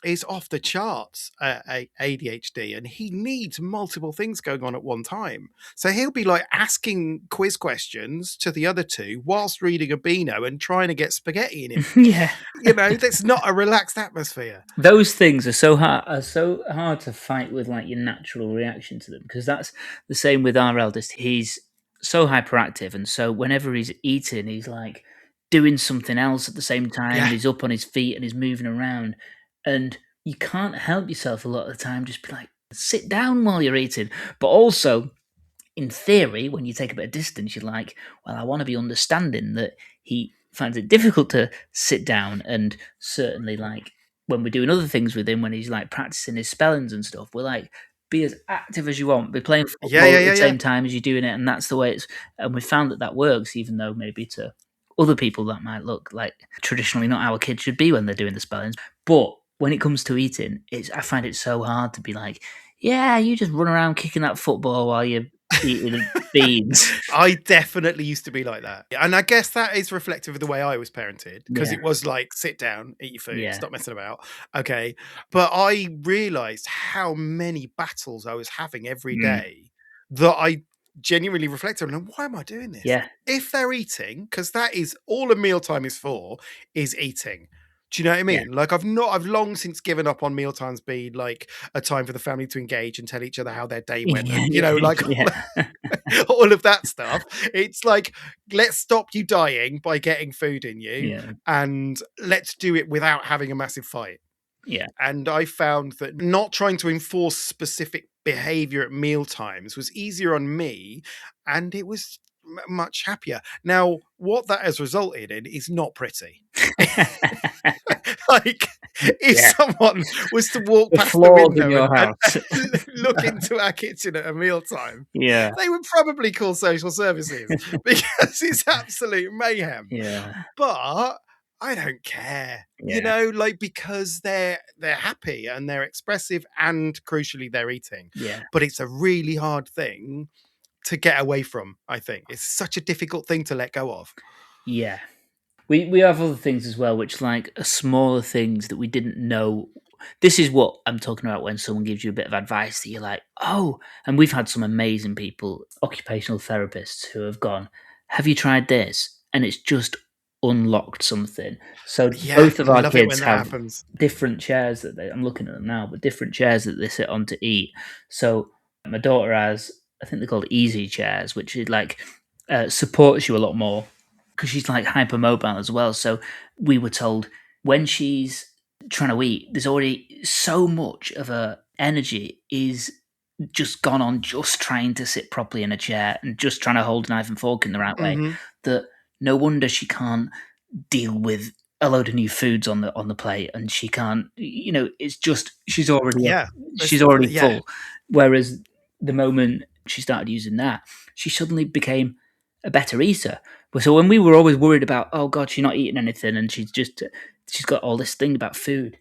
S1: is off the charts ADHD, and he needs multiple things going on at one time. So he'll be like asking quiz questions to the other two whilst reading a Beano and trying to get spaghetti in him.
S3: Yeah.
S1: That's not a relaxed atmosphere.
S3: Those things are so hard to fight with, like, your natural reaction to them, because that's the same with our eldest. He's so hyperactive, and so whenever he's eating, he's like doing something else at the same time.
S1: Yeah.
S3: He's up on his feet and he's moving around, and you can't help yourself a lot of the time. Just be like, sit down while you're eating. But also, in theory, when you take a bit of distance, you're like, well, I want to be understanding that he finds it difficult to sit down, and certainly, like, when we're doing other things with him, when he's like practicing his spellings and stuff, we're like, be as active as you want, be playing football at the same time as you're doing it, and that's the way it's. And we found that works, even though maybe to other people that might look like traditionally not how a kid should be when they're doing the spellings. But when it comes to eating, I find it so hard to be like, yeah, you just run around kicking that football while you're eating beans.
S1: I definitely used to be like that. And I guess that is reflective of the way I was parented, because it was like, sit down, eat your food, stop messing about. Okay. But I realized how many battles I was having every day that I genuinely reflected on. Why am I doing this?
S3: Yeah.
S1: If they're eating, because that is all a mealtime is for, is eating. Do you know what I mean?
S3: Yeah.
S1: Like, I've long since given up on mealtimes being like a time for the family to engage and tell each other how their day went. All of that stuff. It's like, let's stop you dying by getting food in you, and let's do it without having a massive fight.
S3: Yeah.
S1: And I found that not trying to enforce specific behavior at meal times was easier on me, and it was much happier. Now, what that has resulted in is not pretty. Like, if
S3: Yeah.
S1: someone was to walk
S3: The
S1: past the
S3: flaws in
S1: window
S3: your
S1: and
S3: house.
S1: look into our kitchen at a mealtime,
S3: Yeah.
S1: they would probably call social services because it's absolute mayhem.
S3: Yeah.
S1: But I don't care,
S3: Yeah.
S1: like, because they're happy and they're expressive and crucially they're eating.
S3: Yeah.
S1: But it's a really hard thing to get away from. I think it's such a difficult thing to let go of.
S3: Yeah. We have other things as well, which like are smaller things that we didn't know. This is what I'm talking about when someone gives you a bit of advice that you're like, oh, and we've had some amazing people, occupational therapists who have gone, have you tried this? And it's just unlocked something. So
S1: Yeah,
S3: both of
S1: I
S3: our
S1: love it when
S3: kids
S1: that
S3: have
S1: happens.
S3: different chairs I'm looking at them now, but different chairs that they sit on to eat. So my daughter has, I think they're called easy chairs, which is like supports you a lot more because she's like hypermobile as well. So we were told when she's trying to eat, there's already so much of her energy is just gone on just trying to sit properly in a chair and just trying to hold a knife and fork in the right way,
S1: Hmm.
S3: that no wonder she can't deal with a load of new foods on the plate, and she can't, it's just
S1: Yeah,
S3: she's already
S1: yeah.
S3: full. Whereas the moment she started using that, she suddenly became a better eater. So when we were always worried about, oh god, she's not eating anything and she's got all this thing about food,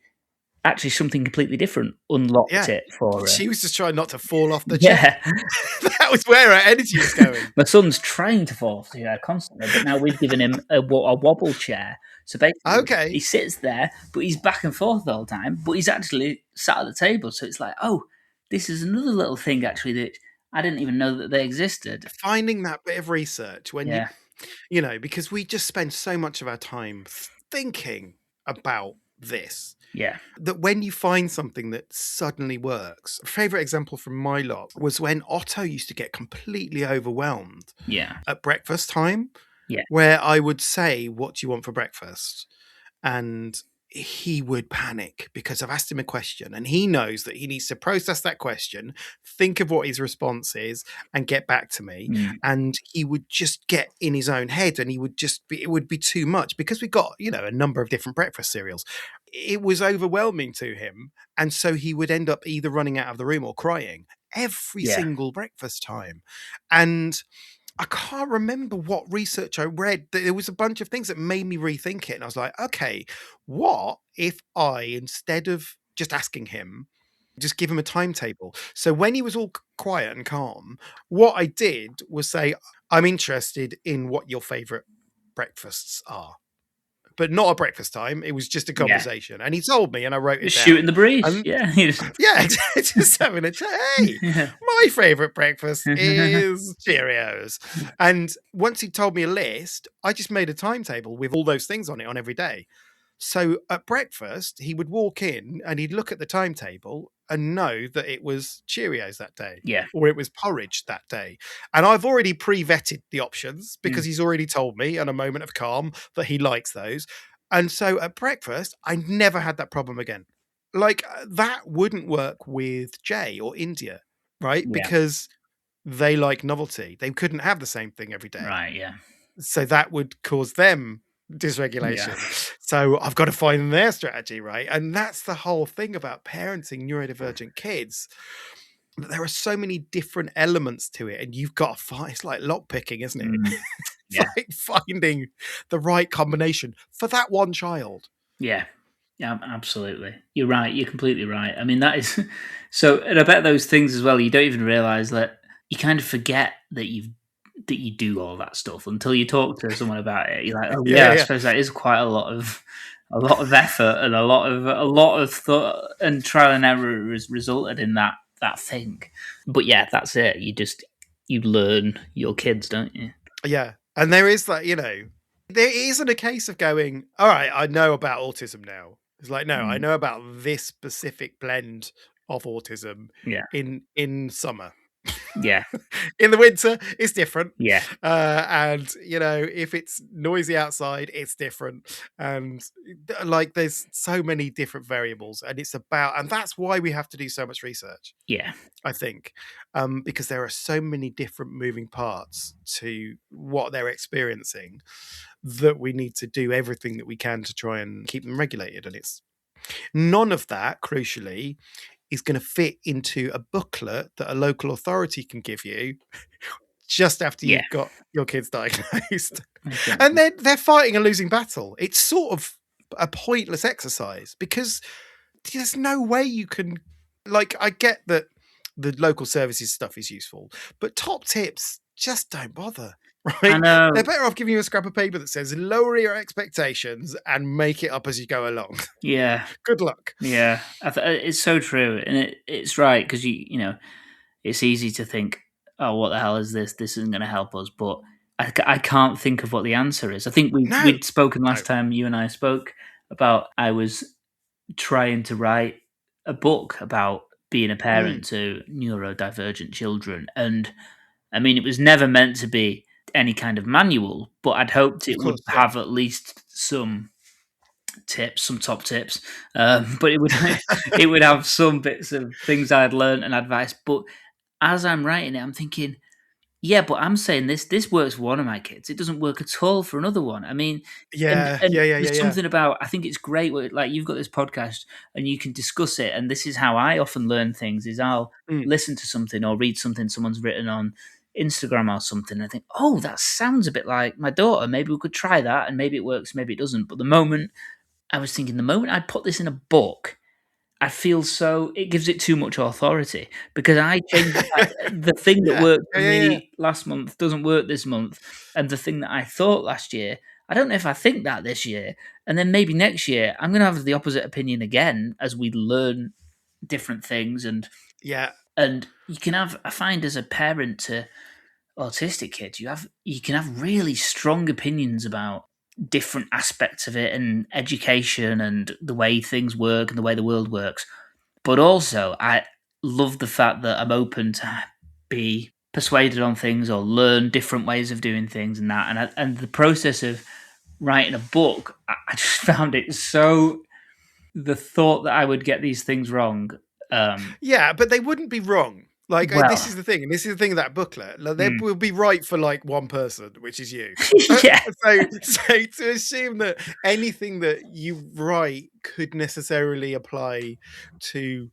S3: actually something completely different unlocked
S1: Yeah.
S3: it for her.
S1: She was just trying not to fall off the chair.
S3: Yeah.
S1: That was where her energy was going.
S3: My son's trying to fall off the chair constantly, but now we've given him a wobble chair. So basically, he
S1: Okay.
S3: sits there, but he's back and forth the whole time, but he's actually sat at the table. So it's like, oh, this is another little thing actually that I didn't even know that they existed.
S1: Finding that bit of research when
S3: Yeah.
S1: because we just spend so much of our time thinking about this,
S3: Yeah.
S1: that when you find something that suddenly works. A favorite example from my lot was when Otto used to get completely overwhelmed
S3: Yeah.
S1: at breakfast time,
S3: Yeah.
S1: where I would say, what do you want for breakfast? And he would panic because I've asked him a question and he knows that he needs to process that question, think of what his response is, and get back to me.
S3: Mm.
S1: And he would just get in his own head and it would be too much because we got, a number of different breakfast cereals. It was overwhelming to him. And so he would end up either running out of the room or crying every
S3: Yeah.
S1: single breakfast time. And I can't remember what research I read. There was a bunch of things that made me rethink it. And I was like, okay, what if I, instead of just asking him, just give him a timetable? So when he was all quiet and calm, what I did was say, I'm interested in what your favorite breakfasts are. But not at breakfast time. It was just a
S3: Yeah.
S1: conversation. And he told me and I wrote it
S3: Just
S1: down.
S3: shooting the breeze.
S1: And
S3: Yeah.
S1: yeah, just having a chat. Hey, my favourite breakfast is Cheerios. And once he told me a list, I just made a timetable with all those things on it on every day. So at breakfast, he would walk in and he'd look at the timetable and know that it was Cheerios that day.
S3: Yeah.
S1: Or it was porridge that day. And I've already pre-vetted the options because he's already told me in a moment of calm that he likes those. And so at breakfast, I never had that problem again. Like, that wouldn't work with Jay or India, right?
S3: Yeah.
S1: Because they like novelty. They couldn't have the same thing every day.
S3: Right. Yeah.
S1: So that would cause them dysregulation.
S3: Yeah.
S1: So I've got to find their strategy, right? And that's the whole thing about parenting neurodivergent kids. There are so many different elements to it, and you've got to find, it's like lockpicking, isn't it?
S3: Mm.
S1: It's
S3: Yeah.
S1: like finding the right combination for that one child.
S3: Yeah. Yeah, absolutely. You're right. You're completely right. I mean, that is so. And I bet those things as well. You don't even realize that you kind of forget that you do all that stuff until you talk to someone about it. You're like, oh yeah, I suppose that is quite a lot of effort and a lot of thought and trial and error has resulted in that thing. But yeah, that's it. You learn your kids, don't you?
S1: Yeah, and there is that. There isn't a case of going, all right, I know about autism now. It's like, no, I know about this specific blend of autism
S3: Yeah.
S1: in summer.
S3: Yeah.
S1: In the winter, it's different.
S3: Yeah.
S1: And, if it's noisy outside, it's different. And like, there's so many different variables and that's why we have to do so much research.
S3: Yeah.
S1: I think, because there are so many different moving parts to what they're experiencing that we need to do everything that we can to try and keep them regulated. And it's None of that, crucially, is going to fit into a booklet that a local authority can give you just after
S3: Yeah,
S1: you've got your kids diagnosed. And
S3: exactly.
S1: they're fighting a losing battle. It's sort of a pointless exercise because there's no way you can, like, I get that the local services stuff is useful, but top tips just don't bother.
S3: I
S1: Right? They're
S3: know.
S1: better off giving you a scrap of paper that says lower your expectations and make it up as you go along.
S3: Yeah,
S1: Good luck.
S3: yeah. It's so true, and it's right because it's easy to think, oh, what the hell is this? This isn't going to help us. But I can't think of what the answer is. I think
S1: No,
S3: we'd spoken
S1: no.
S3: last time you and I spoke about I was trying to write a book about being a parent to neurodivergent children. And I mean, it was never meant to be any kind of manual, but I'd hoped
S1: Of
S3: it would
S1: course, yeah.
S3: have at least some tips, some top tips. But it would it would have some bits of things I'd learned and advice. But as I'm writing it, I'm thinking, yeah, but I'm saying this works for one of my kids. It doesn't work at all for another one. I mean,
S1: Yeah,
S3: and
S1: yeah, yeah, yeah,
S3: there's
S1: yeah.
S3: something about I think it's great. Like you've got this podcast and you can discuss it. And this is how I often learn things: is I'll listen to something or read something someone's written on Instagram or something. And I think, oh, that sounds a bit like my daughter. Maybe we could try that, and maybe it works, maybe it doesn't. But the moment I put this in a book, I feel so it gives it too much authority because I change the thing that
S1: Yeah,
S3: worked
S1: yeah,
S3: for
S1: yeah, yeah.
S3: me last month doesn't work this month, and the thing that I thought last year, I don't know if I think that this year, and then maybe next year I'm going to have the opposite opinion again as we learn different things,
S1: Yeah,
S3: and you can have I find as a parent to autistic kids, you can have really strong opinions about different aspects of it and education and the way things work and the way the world works. But also, I love the fact that I'm open to be persuaded on things or learn different ways of doing things and that. And the process of writing a book, I just found it so. The thought that I would get these things wrong.
S1: yeah, but they wouldn't be wrong. Like this
S3: Well,
S1: is the thing, and this is the thing of that booklet. Like, they
S3: mm,
S1: will be right for like one person, which is you.
S3: yeah,
S1: So to assume that anything that you write could necessarily apply to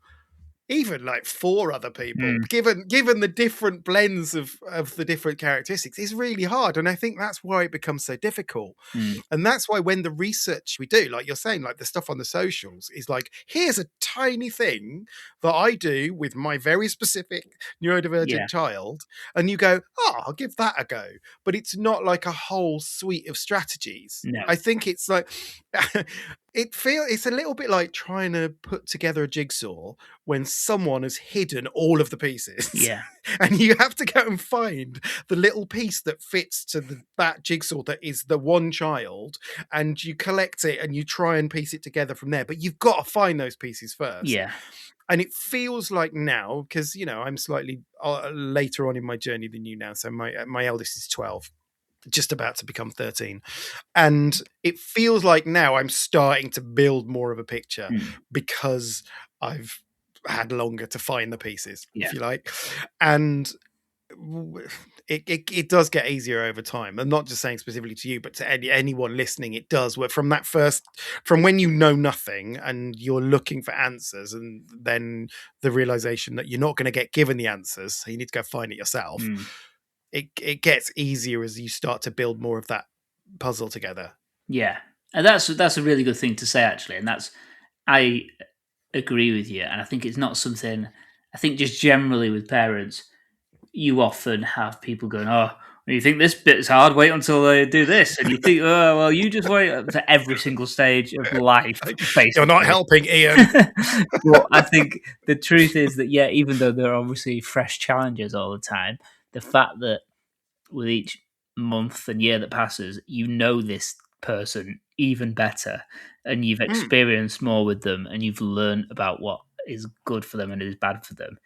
S1: even like four other people,
S3: mm,
S1: given the different blends of the different characteristics, is really hard. And I think that's why it becomes so difficult.
S3: mm,
S1: And that's why when the research we do, like you're saying, like the stuff on the socials is like, here's a tiny thing that I do with my very specific
S3: yeah,
S1: neurodivergent child, and you go, oh, I'll give that a go. But it's not like a whole suite of strategies.
S3: no,
S1: I think it's like it's a little bit like trying to put together a jigsaw when someone has hidden all of the pieces.
S3: yeah,
S1: And you have to go and find the little piece that fits to that jigsaw that is the one child, and you collect it and you try and piece it together from there. But you've got to find those pieces first.
S3: yeah,
S1: And it feels like now, because I'm slightly later on in my journey than you now. So my eldest is 12, just about to become 13, and it feels like now I'm starting to build more of a picture
S3: mm,
S1: because I've had longer to find the pieces,
S3: yeah,
S1: if you like. And it does get easier over time. I'm not just saying specifically to you, but to anyone listening, it does. Where from when you know nothing and you're looking for answers, and then the realization that you're not going to get given the answers, so you need to go find it yourself.
S3: mm,
S1: It gets easier as you start to build more of that puzzle together.
S3: yeah. And that's a really good thing to say actually, and I agree with you, and I think it's not something. I think just generally with parents, you often have people going, "Oh, you think this bit's hard? Wait until they do this," and you think, "Oh, well, you just wait for every single stage of life,
S1: Like, you're not
S3: basically."
S1: helping, Ian.
S3: But I think the truth is that yeah, even though there are obviously fresh challenges all the time, the fact that with each month and year that passes, you know this person even better and you've
S1: Mm,
S3: experienced more with them and you've learned about what is good for them and is bad for them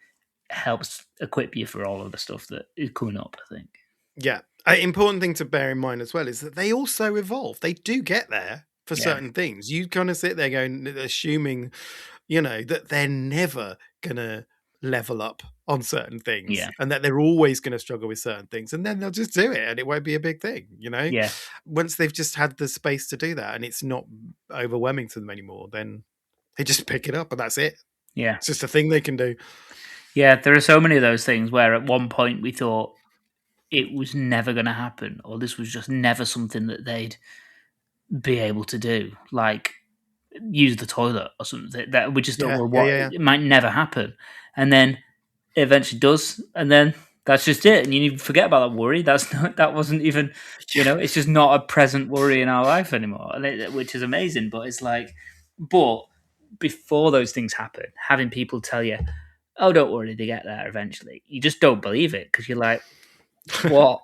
S3: helps equip you for all of the stuff that is coming up, I think.
S1: yeah. Important thing to bear in mind as well is that they also evolve. They do get there for
S3: Yeah.
S1: certain things. You kind of sit there going, assuming, that they're never gonna level up on certain things
S3: Yeah.
S1: and that they're always going to struggle with certain things, and then they'll just do it and it won't be a big thing.
S3: Yeah.
S1: Once they've just had the space to do that and it's not overwhelming to them anymore, then They just pick it up and that's it.
S3: Yeah.
S1: It's just a thing they can do.
S3: Yeah, there are so many of those things where at one point we thought it was never going to happen, or this was just never something that they'd be able to do, like use the toilet or something. That we just thought, well, what it might never happen, and then it eventually does, and then that's just it, and you need to forget about that worry. That wasn't even, it's just not a present worry in our life anymore, which is amazing. But it's like, but before those things happen, having people tell you, "Oh, don't worry, they get there eventually," you just don't believe it because you're like, what?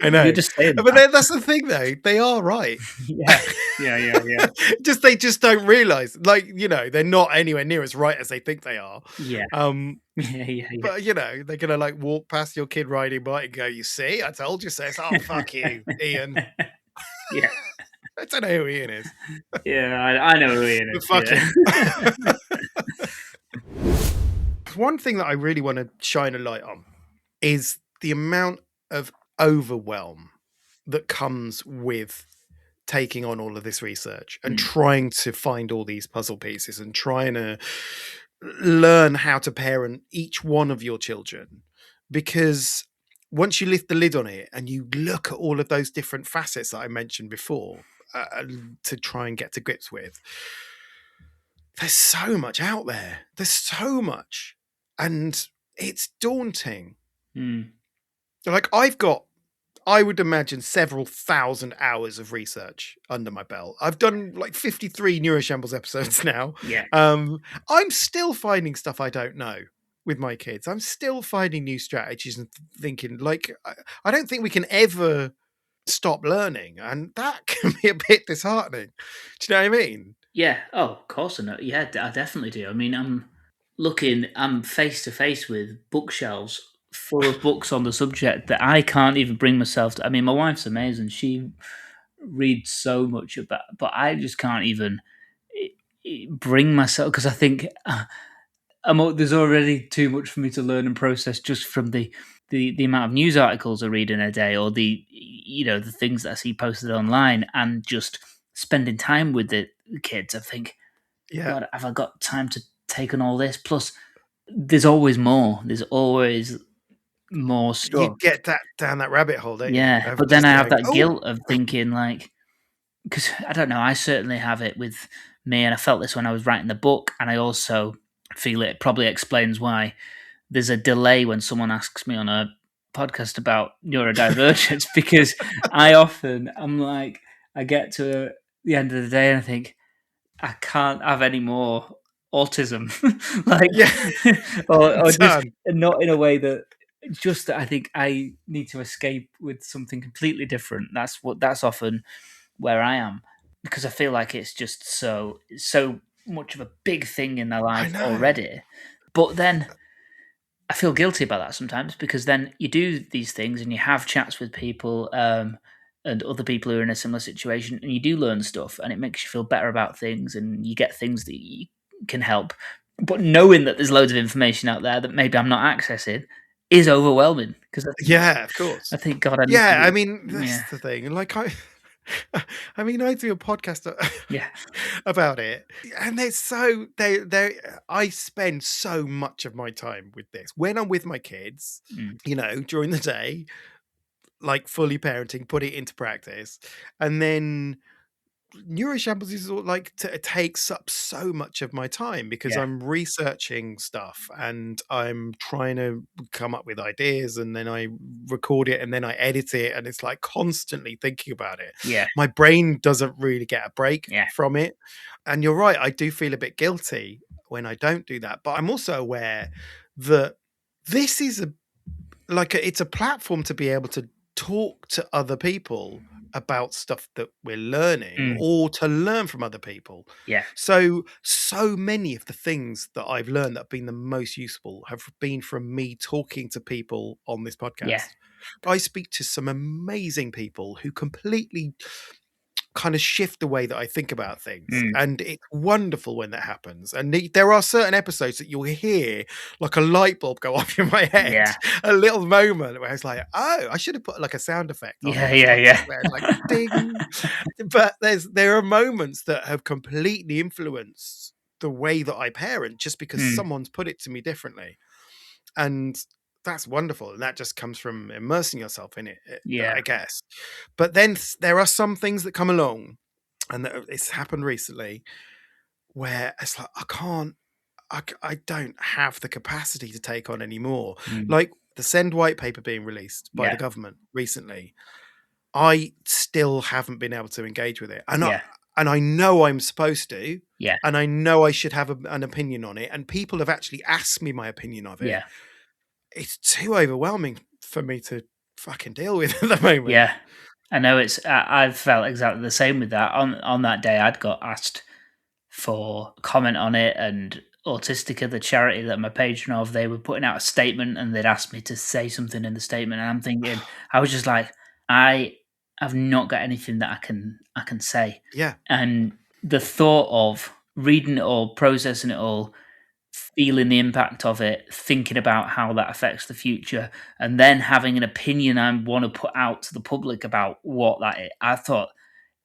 S1: I know.
S3: You're just saying
S1: but that's the thing, though. They are right.
S3: Yeah.
S1: They just don't realize, like, they're not anywhere near as right as they think they are.
S3: Yeah.
S1: Yeah. But they're gonna like walk past your kid riding a bike and go, "You see, I told you so." It's, oh, fuck you, Ian.
S3: Yeah.
S1: I don't know who Ian is.
S3: Yeah, I know who Ian is.
S1: Fuck him. One thing that I really want to shine a light on is the amount of overwhelm that comes with taking on all of this research and trying to find all these puzzle pieces and trying to learn how to parent each one of your children. Because once you lift the lid on it and you look at all of those different facets that I mentioned before to try and get to grips with, there's so much out there. There's so much. And it's daunting. Like, I would imagine several thousand hours of research under my belt. I've done like 53 Neuroshambles episodes now.
S3: Yeah.
S1: I'm still finding stuff I don't know with my kids. I'm still finding new strategies and thinking, like, I don't think we can ever stop learning. And that can be a bit disheartening. Do you know what I mean?
S3: Yeah. Oh, of course I know. Yeah, I definitely do. I mean, I'm face to face with bookshelves full of books on the subject that I can't even bring myself to. I mean, my wife's amazing. She reads so much about, but I just can't even bring myself, because I think there's already too much for me to learn and process just from the amount of news articles I read in a day, or the things that I see posted online, and just spending time with the kids. I think, God, have I got time to take on all this? Plus, there's always more. There's always more stuff.
S1: You get that down that rabbit hole, don't you?
S3: Yeah, but then I have that guilt of thinking, like, because I don't know, I certainly have it with me, and I felt this when I was writing the book, and I also feel it probably explains why there's a delay when someone asks me on a podcast about neurodivergence, because I'm like, I get to the end of the day and I think, I can't have any more autism, or just not in a way that, just that I think I need to escape with something completely different. That's often where I am, because I feel like it's just so much of a big thing in their life already. But then I feel guilty about that sometimes, because then you do these things and you have chats with people and other people who are in a similar situation, and you do learn stuff, and it makes you feel better about things, and you get things that you can help. But knowing that there's loads of information out there that maybe I'm not accessing is overwhelming. Because
S1: of course.
S3: I think, God,
S1: I mean, that's the thing. Like, I do a podcast about it, and I spend so much of my time with this when I'm with my kids, during the day, like fully parenting, put it into practice, and then Neuroshambles is like takes up so much of my time, because I'm researching stuff and I'm trying to come up with ideas, and then I record it and then I edit it, and it's like constantly thinking about it. My brain doesn't really get a break from it. And you're right, I do feel a bit guilty when I don't do that, but I'm also aware that this is it's a platform to be able to talk to other people about stuff that we're learning, or to learn from other people. So many of the things that I've learned that have been the most useful have been from me talking to people on this podcast. I speak to some amazing people who completely kind of shift the way that I think about things, and it's wonderful when that happens. And there are certain episodes that you'll hear like a light bulb go off in my head, a little moment where it's like, oh, I should have put like a sound effect on where it's like ding. But there are moments that have completely influenced the way that I parent just because someone's put it to me differently. And that's wonderful. And that just comes from immersing yourself in it, I guess. But then there are some things that come along, and it's happened recently, where it's like, I don't have the capacity to take on anymore. Like the Send white paper being released by the government recently, I still haven't been able to engage with it. And I know I'm supposed to.
S3: Yeah.
S1: And I know I should have an opinion on it. And people have actually asked me my opinion of it.
S3: Yeah.
S1: It's too overwhelming for me to fucking deal with at the moment.
S3: Yeah. I know I've felt exactly the same with that. On that day, I'd got asked for comment on it, and Autistic, the charity that I'm a patron of, they were putting out a statement and they'd asked me to say something in the statement. And I'm thinking, I was just like, I have not got anything that I can say.
S1: Yeah.
S3: And the thought of reading it all, processing it all, feeling the impact of it, thinking about how that affects the future, and then having an opinion I want to put out to the public about what that is. I thought,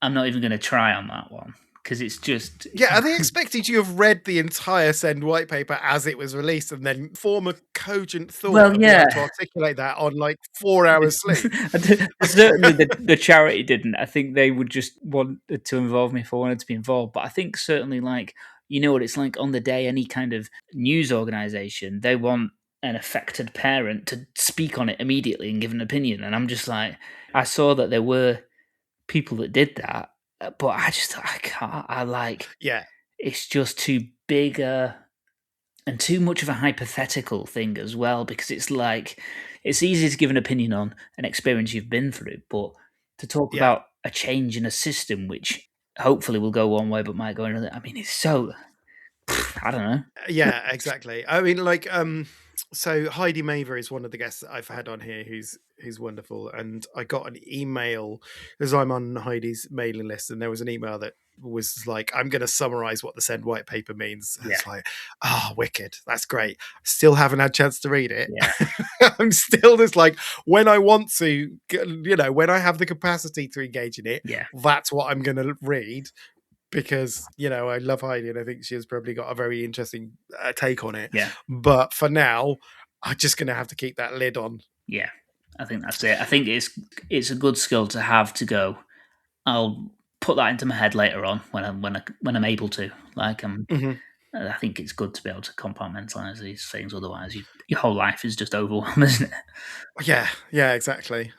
S3: I'm not even going to try on that one. Because it's just...
S1: Yeah, are they expecting you to have read the entire Send white paper as it was released and then form a cogent thought and be able to articulate that on like 4 hours sleep?
S3: Certainly the charity didn't. I think they would just want to involve me if I wanted to be involved. But I think certainly, like, you know what it's like on the day, any kind of news organisation, they want an affected parent to speak on it immediately and give an opinion. And I'm just like, I saw that there were people that did that, but I can't. It's just too big and too much of a hypothetical thing as well, because it's like, it's easy to give an opinion on an experience you've been through, but to talk about a change in a system, which hopefully will go one way, but might go another. I mean, it's so, I don't know.
S1: Yeah, exactly. I mean, like, so Heidi Maver is one of the guests that I've had on here who's wonderful. And I got an email, because I'm on Heidi's mailing list, and there was an email that was like, I'm going to summarize what the Send white paper means. It's like, wicked. That's great. Still haven't had a chance to read it.
S3: Yeah.
S1: I'm still just like, when I want to, when I have the capacity to engage in it, that's what I'm going to read. Because, I love Heidi and I think she's probably got a very interesting take on it.
S3: Yeah.
S1: But for now, I'm just going to have to keep that lid on.
S3: Yeah, I think that's it. I think it's a good skill to have to go, I'll put that into my head later on when I'm able to. Like, I think it's good to be able to compartmentalize these things. Otherwise, your whole life is just overwhelmed, isn't it?
S1: Yeah, exactly.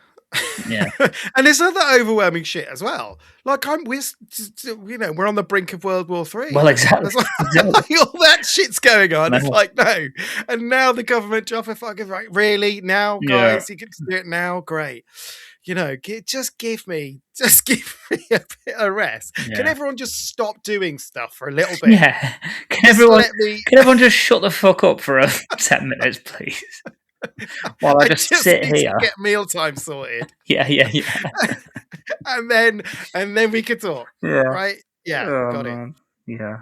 S3: Yeah.
S1: And there's other overwhelming shit as well. Like we're on the brink of World War III.
S3: Well, exactly.
S1: All that shit's going on. It's like, no. And now the government drop a fucking right. Really? Now, guys, you can do it now? Great. Just give me a bit of rest. Yeah. Can everyone just stop doing stuff for a little bit?
S3: Yeah. Can everyone just shut the fuck up for 10 minutes, please? While I just sit here,
S1: get mealtime sorted.
S3: Yeah.
S1: and then we could talk.
S3: Yeah.
S1: Right? Yeah. Got
S3: it. Yeah.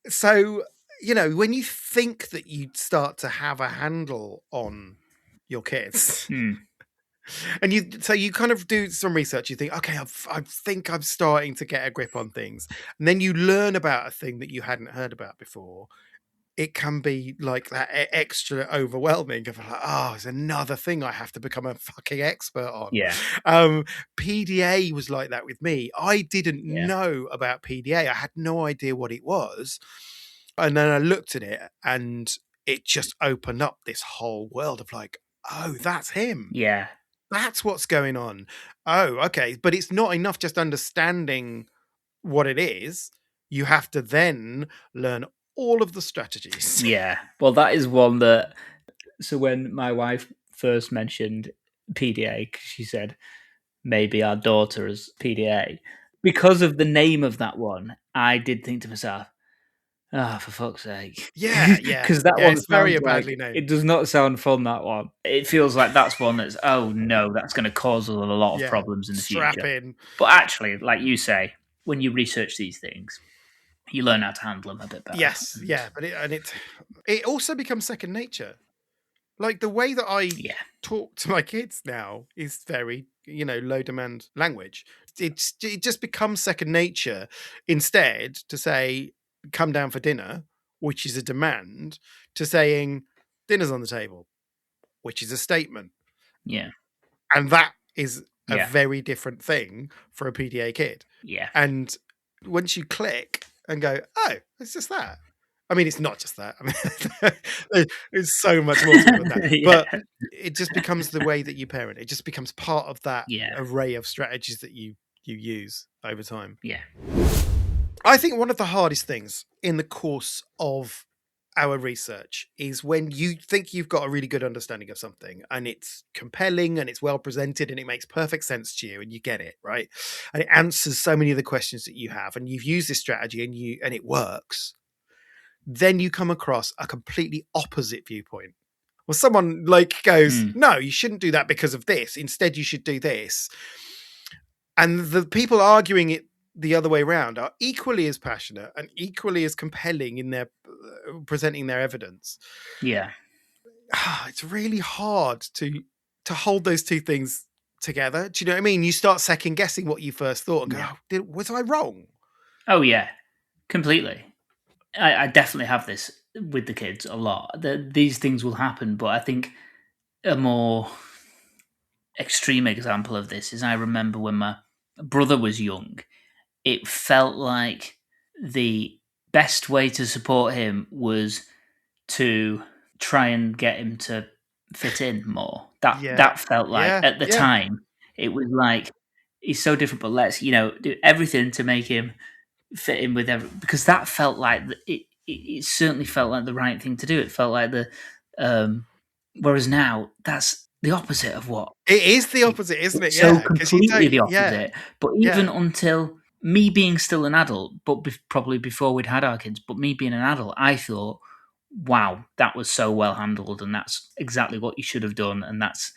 S1: So, when you think that you start to have a handle on your kids, and you kind of do some research, you think, okay, I think I'm starting to get a grip on things, and then you learn about a thing that you hadn't heard about before. It can be like that extra overwhelming of like, it's another thing I have to become a fucking expert on.
S3: Yeah.
S1: PDA was like that with me. I didn't know about PDA. I had no idea what it was. And then I looked at it and it just opened up this whole world of like, oh, that's him.
S3: Yeah.
S1: That's what's going on. Oh, okay. But it's not enough just understanding what it is. You have to then learn all of the strategies.
S3: Yeah. Well, that is one that... So when my wife first mentioned PDA, she said, maybe our daughter is PDA. Because of the name of that one, I did think to myself, for fuck's sake.
S1: Yeah.
S3: Because that one's
S1: very badly named.
S3: It does not sound fun, that one. It feels like that's one that's, that's going to cause a lot of problems in the future.
S1: In.
S3: But actually, like you say, when you research these things, you learn how to handle them a bit better.
S1: Yes, yeah, but it also becomes second nature. Like the way that I talk to my kids now is very, low demand language. It just becomes second nature instead to say, come down for dinner, which is a demand, to saying dinner's on the table, which is a statement.
S3: Yeah.
S1: And that is a
S3: Yeah.
S1: very different thing for a PDA kid.
S3: Yeah.
S1: And once you click and go, oh, it's just that. I mean, it's not just that. I mean, there's so much more to it than that.
S3: Yeah.
S1: But it just becomes the way that you parent. It just becomes part of that
S3: Yeah.
S1: array of strategies that you use over time.
S3: Yeah.
S1: I think one of the hardest things in the course of our research is when you think you've got a really good understanding of something and it's compelling and it's well presented and it makes perfect sense to you and you get it, right? And it answers so many of the questions that you have and you've used this strategy and it works. Then you come across a completely opposite viewpoint. Well, someone like goes, no, you shouldn't do that because of this. Instead, you should do this. And the people arguing it the other way around are equally as passionate and equally as compelling in their presenting their evidence.
S3: Yeah.
S1: It's really hard to hold those two things together. Do you know what I mean? You start second guessing what you first thought and go, was I wrong?
S3: Oh, yeah, completely. I definitely have this with the kids a lot. These things will happen, but I think a more extreme example of this is I remember when my brother was young, it felt like the best way to support him was to try and get him to fit in more. That felt like at the time it was like he's so different, but let's do everything to make him fit in with because that felt like it certainly felt like the right thing to do. It felt like whereas now that's the opposite of what
S1: it is. The opposite, isn't it?
S3: So completely the opposite. But even until me being still an adult, but probably before we'd had our kids, but me being an adult, I thought, wow, that was so well handled, and that's exactly what you should have done, and that's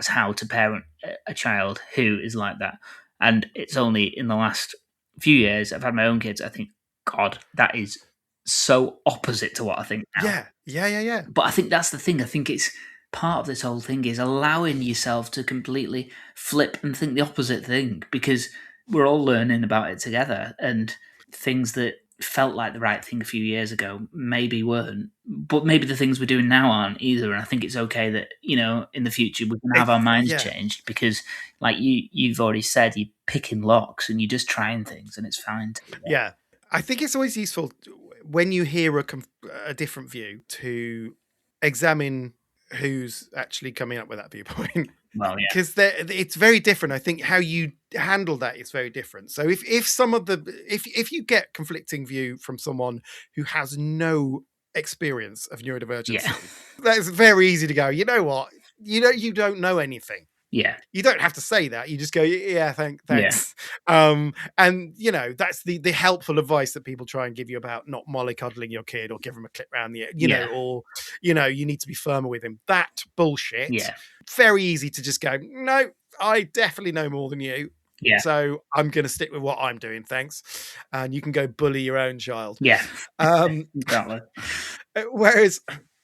S3: how to parent a child who is like that. And it's only in the last few years I've had my own kids, I think, God, that is so opposite to what I think now.
S1: Yeah.
S3: But I think that's the thing. I think it's part of this whole thing is allowing yourself to completely flip and think the opposite thing, because we're all learning about it together, and things that felt like the right thing a few years ago maybe weren't, but maybe the things we're doing now aren't either. And I think it's okay that in the future we can have our minds changed, because like you've already said, you're picking locks and you're just trying things, and it's fine to do that.
S1: Yeah, I think it's always useful when you hear a different view to examine who's actually coming up with that viewpoint.
S3: Well, yeah,
S1: because it's very different. I think how you handle that is very different. So if if you get conflicting view from someone who has no experience of neurodivergency, that's very easy to go, you know what, you don't know anything.
S3: Yeah,
S1: you don't have to say that. You just go, yeah, thanks. Yeah. And that's the helpful advice that people try and give you about not mollycoddling your kid or give them a clip around the, or you need to be firmer with him. That bullshit.
S3: Yeah.
S1: Very easy to just go, no, I definitely know more than you.
S3: Yeah.
S1: So I'm going to stick with what I'm doing. Thanks. And you can go bully your own child.
S3: Yeah. Exactly.
S1: Whereas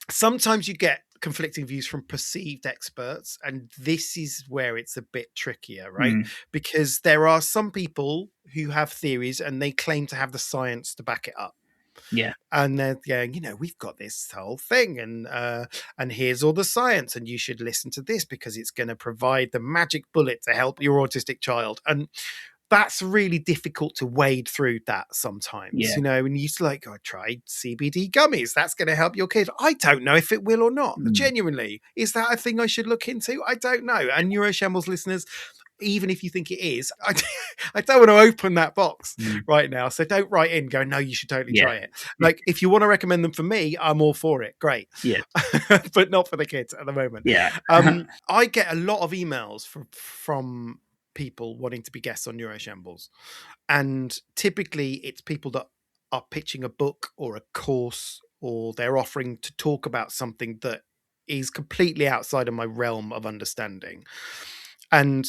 S1: sometimes you get conflicting views from perceived experts, and this is where it's a bit trickier, right? Because there are some people who have theories and they claim to have the science to back it up.
S3: Yeah.
S1: And they're going, we've got this whole thing, and here's all the science, and you should listen to this because it's going to provide the magic bullet to help your autistic child. And that's really difficult to wade through that sometimes, and you used to I tried CBD gummies. That's going to help your kid. I don't know if it will or not. Genuinely, is that a thing I should look into? I don't know. And Neuroshambles listeners, even if you think it is, I don't want to open that box right now. So don't write in, go, no, you should totally try it. Like, if you want to recommend them for me, I'm all for it. Great.
S3: Yeah.
S1: But not for the kids at the moment.
S3: Yeah.
S1: I get a lot of emails from people wanting to be guests on Neuroshambles, and typically it's people that are pitching a book or a course, or they're offering to talk about something that is completely outside of my realm of understanding. And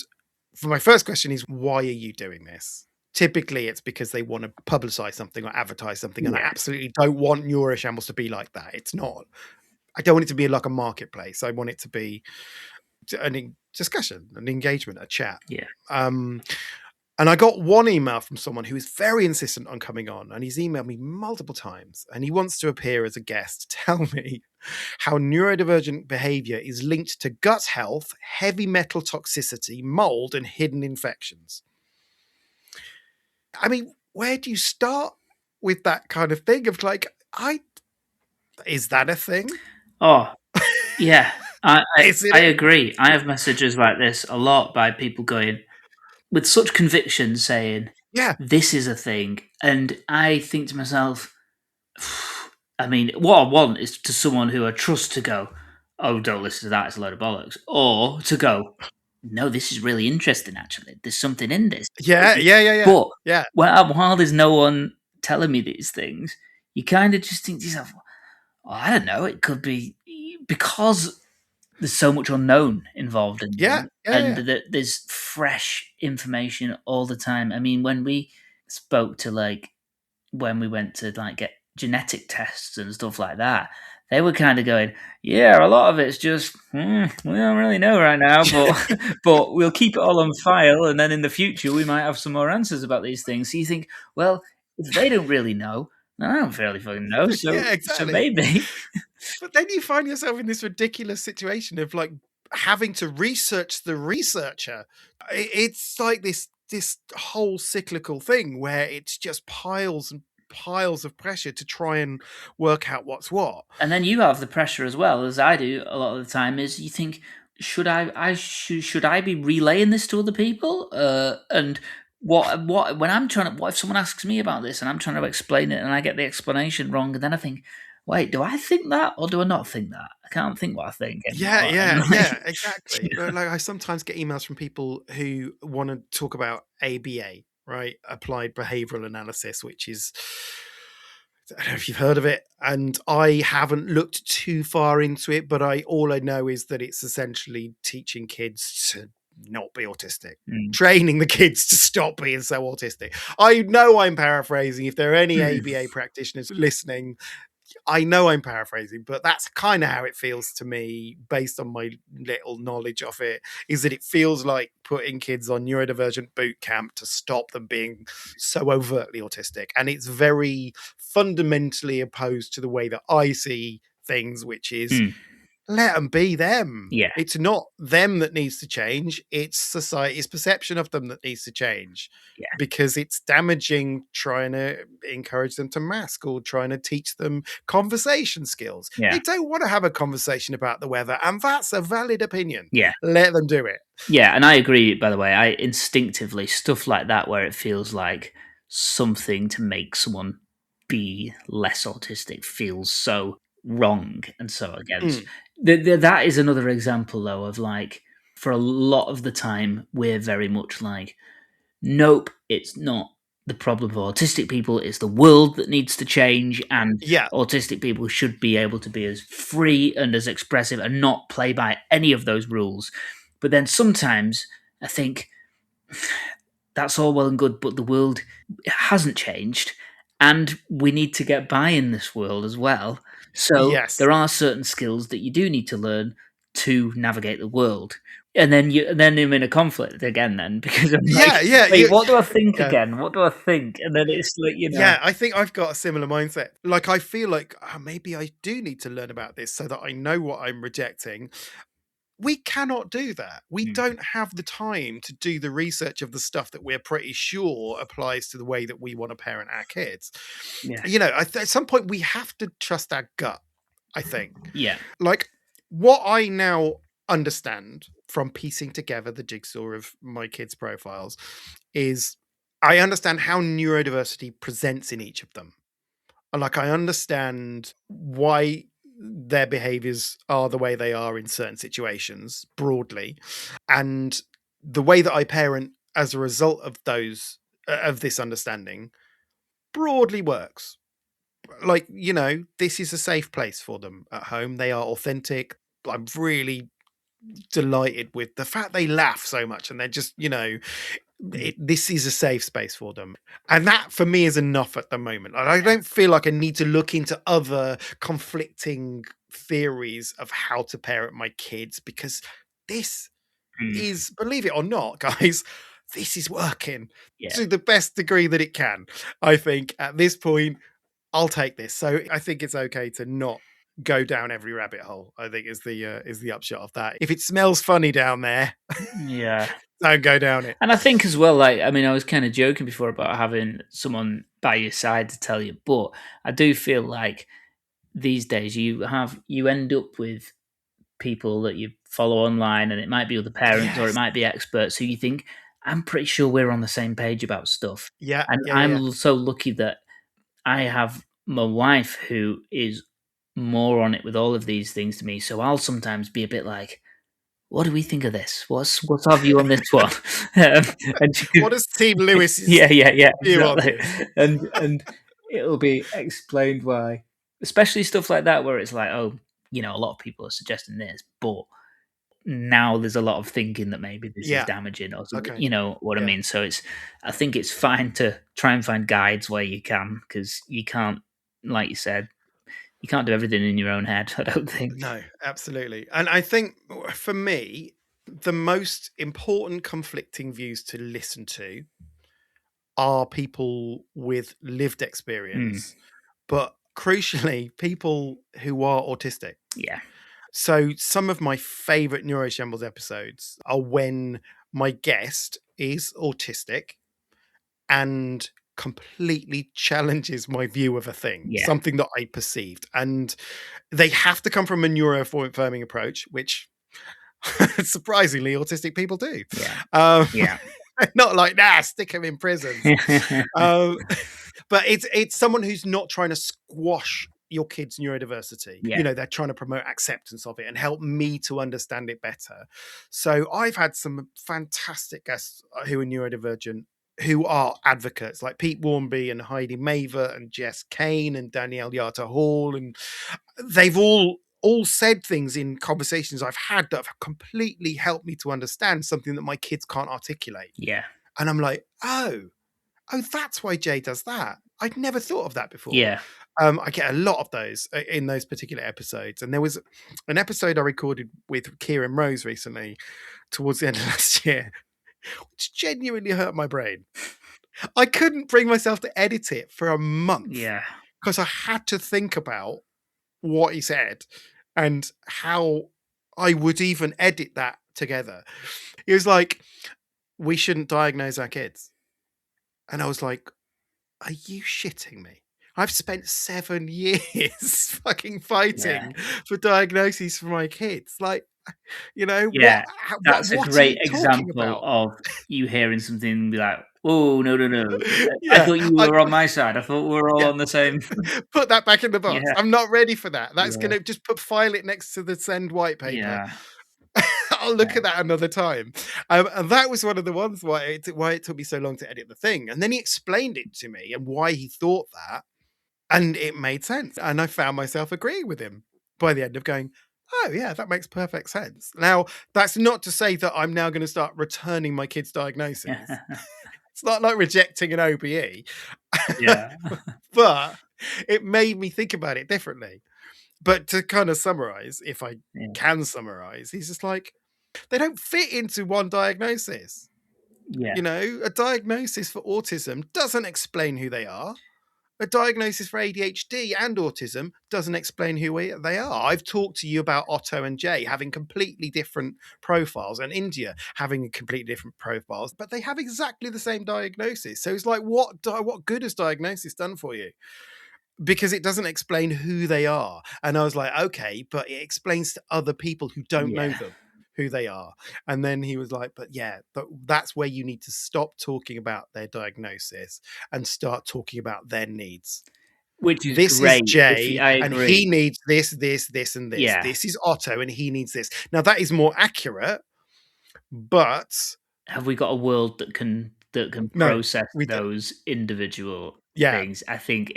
S1: for my first question is, why are you doing this? Typically it's because they want to publicize something or advertise something, and I absolutely don't want Neuroshambles to be like that. It's not. I don't want it to be like a marketplace. I want it to be a discussion, an engagement, a chat.
S3: Yeah.
S1: And I got one email from someone who is very insistent on coming on, and he's emailed me multiple times, and he wants to appear as a guest to tell me how neurodivergent behavior is linked to gut health, heavy metal toxicity, mold, and hidden infections. I mean, where do you start with that kind of thing of like, is that a thing?
S3: Oh, yeah. I
S1: Is it
S3: agree. I have messages like this a lot by people going with such conviction saying,
S1: Yeah.
S3: this is a thing. And I think to myself, I mean, what I want is to someone who I trust to go, oh, don't listen to that, it's a load of bollocks. Or to go, no, this is really interesting, actually. There's something in this.
S1: Yeah.
S3: But
S1: yeah.
S3: while there's no one telling me these things, you kind of just think to yourself, oh, I don't know, it could be because there's so much unknown involved in them, and that there's fresh information all the time. I mean, when we spoke to when we went to get genetic tests and stuff like that, they were kind of going, yeah, a lot of it's just we don't really know right now, but we'll keep it all on file, and then in the future we might have some more answers about these things. So you think, well, if they don't really know, then I don't fairly fucking know. So,
S1: exactly.
S3: So maybe.
S1: But then you find yourself in this ridiculous situation of having to research the researcher. It's like this whole cyclical thing where it's just piles and piles of pressure to try and work out what's what.
S3: And then you have the pressure as well, as I do a lot of the time, is you think, should I be relaying this to other people? And what if someone asks me about this and I'm trying to explain it and I get the explanation wrong, and then I think, wait, do I think that or do I not think that? I can't think what I think anymore.
S1: Yeah, exactly. I sometimes get emails from people who want to talk about ABA, right? Applied Behavioral Analysis, which is, I don't know if you've heard of it, and I haven't looked too far into it, but all I know is that it's essentially teaching kids to not be autistic, training the kids to stop being so autistic. I know I'm paraphrasing. If there are any ABA practitioners listening, I know I'm paraphrasing, but that's kind of how it feels to me based on my little knowledge of it, is that it feels like putting kids on neurodivergent boot camp to stop them being so overtly autistic. And it's very fundamentally opposed to the way that I see things, which is let them be them.
S3: Yeah.
S1: It's not them that needs to change. It's society's perception of them that needs to change.
S3: Yeah.
S1: Because it's damaging trying to encourage them to mask or trying to teach them conversation skills.
S3: Yeah.
S1: They don't want to have a conversation about the weather, and that's a valid opinion.
S3: Yeah.
S1: Let them do it.
S3: Yeah, and I agree, by the way. I instinctively, stuff like that where it feels like something to make someone be less autistic feels so wrong and so against. That is another example, though, of for a lot of the time, we're very much like, nope, it's not the problem for autistic people, it's the world that needs to change, and autistic people should be able to be as free and as expressive and not play by any of those rules. But then sometimes I think that's all well and good, but the world hasn't changed, and we need to get by in this world as well. So there are certain skills that you do need to learn to navigate the world. And then I'm in a conflict again then, because I'm wait, what do I think again? What do I think? And then it's like,
S1: Yeah, I think I've got a similar mindset. I feel like maybe I do need to learn about this so that I know what I'm rejecting. We cannot do that. We don't have the time to do the research of the stuff that we're pretty sure applies to the way that we want to parent our kids.
S3: Yeah.
S1: At some point we have to trust our gut, I think.
S3: Yeah.
S1: What I now understand from piecing together the jigsaw of my kids' profiles is I understand how neurodiversity presents in each of them. And I understand why their behaviors are the way they are in certain situations broadly, and the way that I parent as a result of this understanding broadly works. This is a safe place for them at home. They are authentic. I'm really delighted with the fact they laugh so much, and they're just this is a safe space for them, and that for me is enough at the moment. I don't feel like I need to look into other conflicting theories of how to parent my kids, because this is, believe it or not, guys, this is working
S3: Yeah.
S1: to the best degree that it can. I think at this point, I'll take this. So I think it's okay to not go down every rabbit hole. I think is the upshot of that. If it smells funny down there,
S3: Yeah.
S1: don't go down it.
S3: And I think as well, like, I mean, I was kind of joking before about having someone by your side to tell you, but I do feel like these days you end up with people that you follow online, and it might be other parents or it
S1: Yes.
S3: might be experts who you think, I'm pretty sure we're on the same page about stuff.
S1: Yeah.
S3: And
S1: Yeah.
S3: I'm
S1: Yeah.
S3: so lucky that I have my wife who is more on it with all of these things to me. So I'll sometimes be a bit like, what do we think of this? What's our view on this one? And
S1: What is Team Lewis's
S3: yeah,
S1: view on
S3: exactly.
S1: this?
S3: And it'll be explained why, especially stuff like that where it's like, oh, a lot of people are suggesting this, but now there's a lot of thinking that maybe this is
S1: Yeah.
S3: damaging or something.
S1: Okay.
S3: You know what I
S1: Yeah.
S3: mean? So I think it's fine to try and find guides where you can, because you can't, like you said, you can't do everything in your own head, I don't think.
S1: No, absolutely. And I think for me, the most important conflicting views to listen to are people with lived experience, but crucially, people who are autistic.
S3: Yeah.
S1: So some of my favorite Neuroshambles episodes are when my guest is autistic and completely challenges my view of a thing,
S3: Yeah.
S1: something that I perceived. And they have to come from a neuroaffirming approach, which surprisingly autistic people do.
S3: Yeah. Yeah.
S1: Not like, stick him in prison. But it's someone who's not trying to squash your kid's neurodiversity.
S3: Yeah.
S1: They're trying to promote acceptance of it and help me to understand it better. So I've had some fantastic guests who are neurodivergent, who are advocates like Pete Warmby and Heidi Maver and Jess Kane and Danielle Yata Hall. And they've all said things in conversations I've had that have completely helped me to understand something that my kids can't articulate.
S3: Yeah.
S1: And I'm like, oh, that's why Jay does that. I'd never thought of that before.
S3: Yeah.
S1: I get a lot of those in those particular episodes. And there was an episode I recorded with Kieran Rose recently towards the end of last year, which genuinely hurt my brain. I couldn't bring myself to edit it for a month.
S3: Yeah.
S1: Because I had to think about what he said and how I would even edit that together. He was like, we shouldn't diagnose our kids. And I was like, are you shitting me? I've spent 7 years fucking fighting for diagnoses for my kids. Like,
S3: Yeah, that's a
S1: what are
S3: great
S1: you talking
S3: example
S1: about?
S3: of you hearing something and be like, oh, no. I
S1: Yeah,
S3: thought you were on my side. I thought we were all on the same.
S1: Put that back in the box.
S3: Yeah.
S1: I'm not ready for that. That's
S3: Yeah.
S1: going to just file it next to the send white paper.
S3: Yeah.
S1: I'll look at that another time. And that was one of the ones why it took me so long to edit the thing. And then he explained it to me and why he thought that. And it made sense. And I found myself agreeing with him by the end of going, oh, yeah, that makes perfect sense. Now, that's not to say that I'm now going to start returning my kids' diagnoses. It's not like rejecting an OBE.
S3: Yeah.
S1: But it made me think about it differently. But to kind of summarize, if I can summarize, he's just like, they don't fit into one diagnosis.
S3: Yeah.
S1: A diagnosis for autism doesn't explain who they are. A diagnosis for ADHD and autism doesn't explain who they are. I've talked to you about Otto and Jay having completely different profiles, and India having completely different profiles, but they have exactly the same diagnosis. So it's like, what good has diagnosis done for you? Because it doesn't explain who they are. And I was like, okay, but it explains to other people who don't know them who they are. And then he was like, but that's where you need to stop talking about their diagnosis and start talking about their needs.
S3: Which is
S1: this
S3: great.
S1: is Jay,
S3: and
S1: he needs this, and this.
S3: Yeah.
S1: This is Otto, and he needs this. Now that is more accurate, but
S3: have we got a world that can process those individual things? I think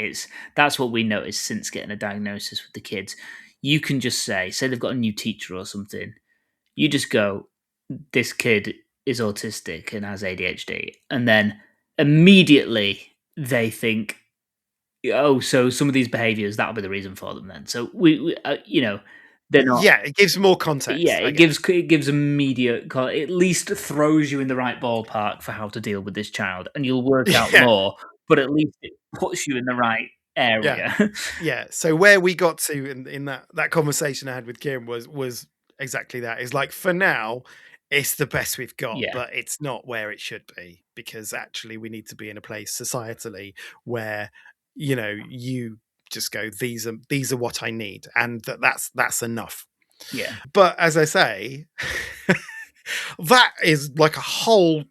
S3: that's what we noticed since getting a diagnosis with the kids. You can just say they've got a new teacher or something. You just go, this kid is autistic and has ADHD. And then immediately they think, oh, so some of these behaviors, that'll be the reason for them then. So we they're not.
S1: Yeah, it gives more context.
S3: Yeah, it gives immediate. At least throws you in the right ballpark for how to deal with this child, and you'll work out
S1: Yeah,
S3: more. But at least it puts you in the right
S1: yeah,
S3: area.
S1: yeah. So where we got to in that conversation I had with Kim was exactly that. Is like, for now, it's the best we've got,
S3: Yeah,
S1: but it's not where it should be, because actually we need to be in a place societally where, you just go, these are what I need, and that's enough.
S3: yeah,
S1: But as I say, that is like a whole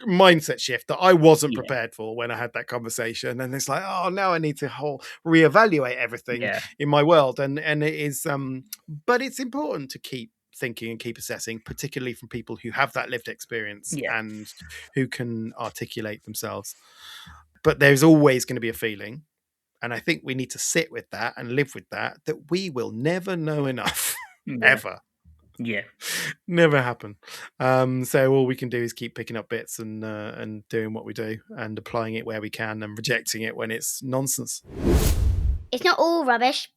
S1: mindset shift that I wasn't
S3: yeah,
S1: prepared for when I had that conversation. And it's like, oh, now I need to reevaluate everything
S3: yeah,
S1: in my world. And it is, but it's important to keep thinking and keep assessing, particularly from people who have that lived experience
S3: yeah,
S1: and who can articulate themselves. But there's always going to be a feeling. And I think we need to sit with that and live with that we will never know enough,
S3: yeah,
S1: ever.
S3: yeah.
S1: Never happen. So all we can do is keep picking up bits and doing what we do and applying it where we can and rejecting it when it's nonsense.
S2: It's not all rubbish.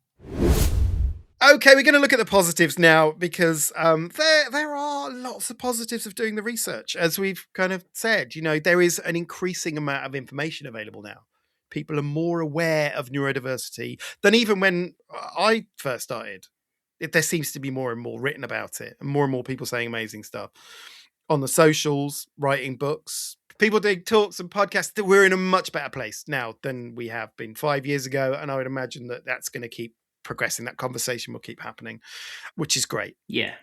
S1: Okay, we're going to look at the positives now, because there are lots of positives of doing the research. As we've kind of said, there is an increasing amount of information available now. People are more aware of neurodiversity than even when I first started. There seems to be more and more written about it, and more people saying amazing stuff on the socials, writing books, people doing talks and podcasts. That we're in a much better place now than we have been 5 years ago, and I would imagine that that's going to keep progressing. That conversation will keep happening, which is great.
S3: Yeah,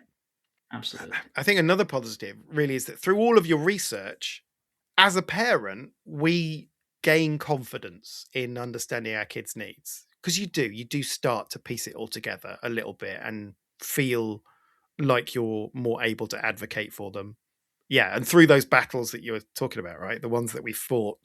S3: absolutely.
S1: I think another positive really is that through all of your research, as a parent, we gain confidence in understanding our kids' needs, because you do start to piece it all together a little bit and feel like you're more able to advocate for them. Yeah, and through those battles that you were talking about, right, the ones that we fought,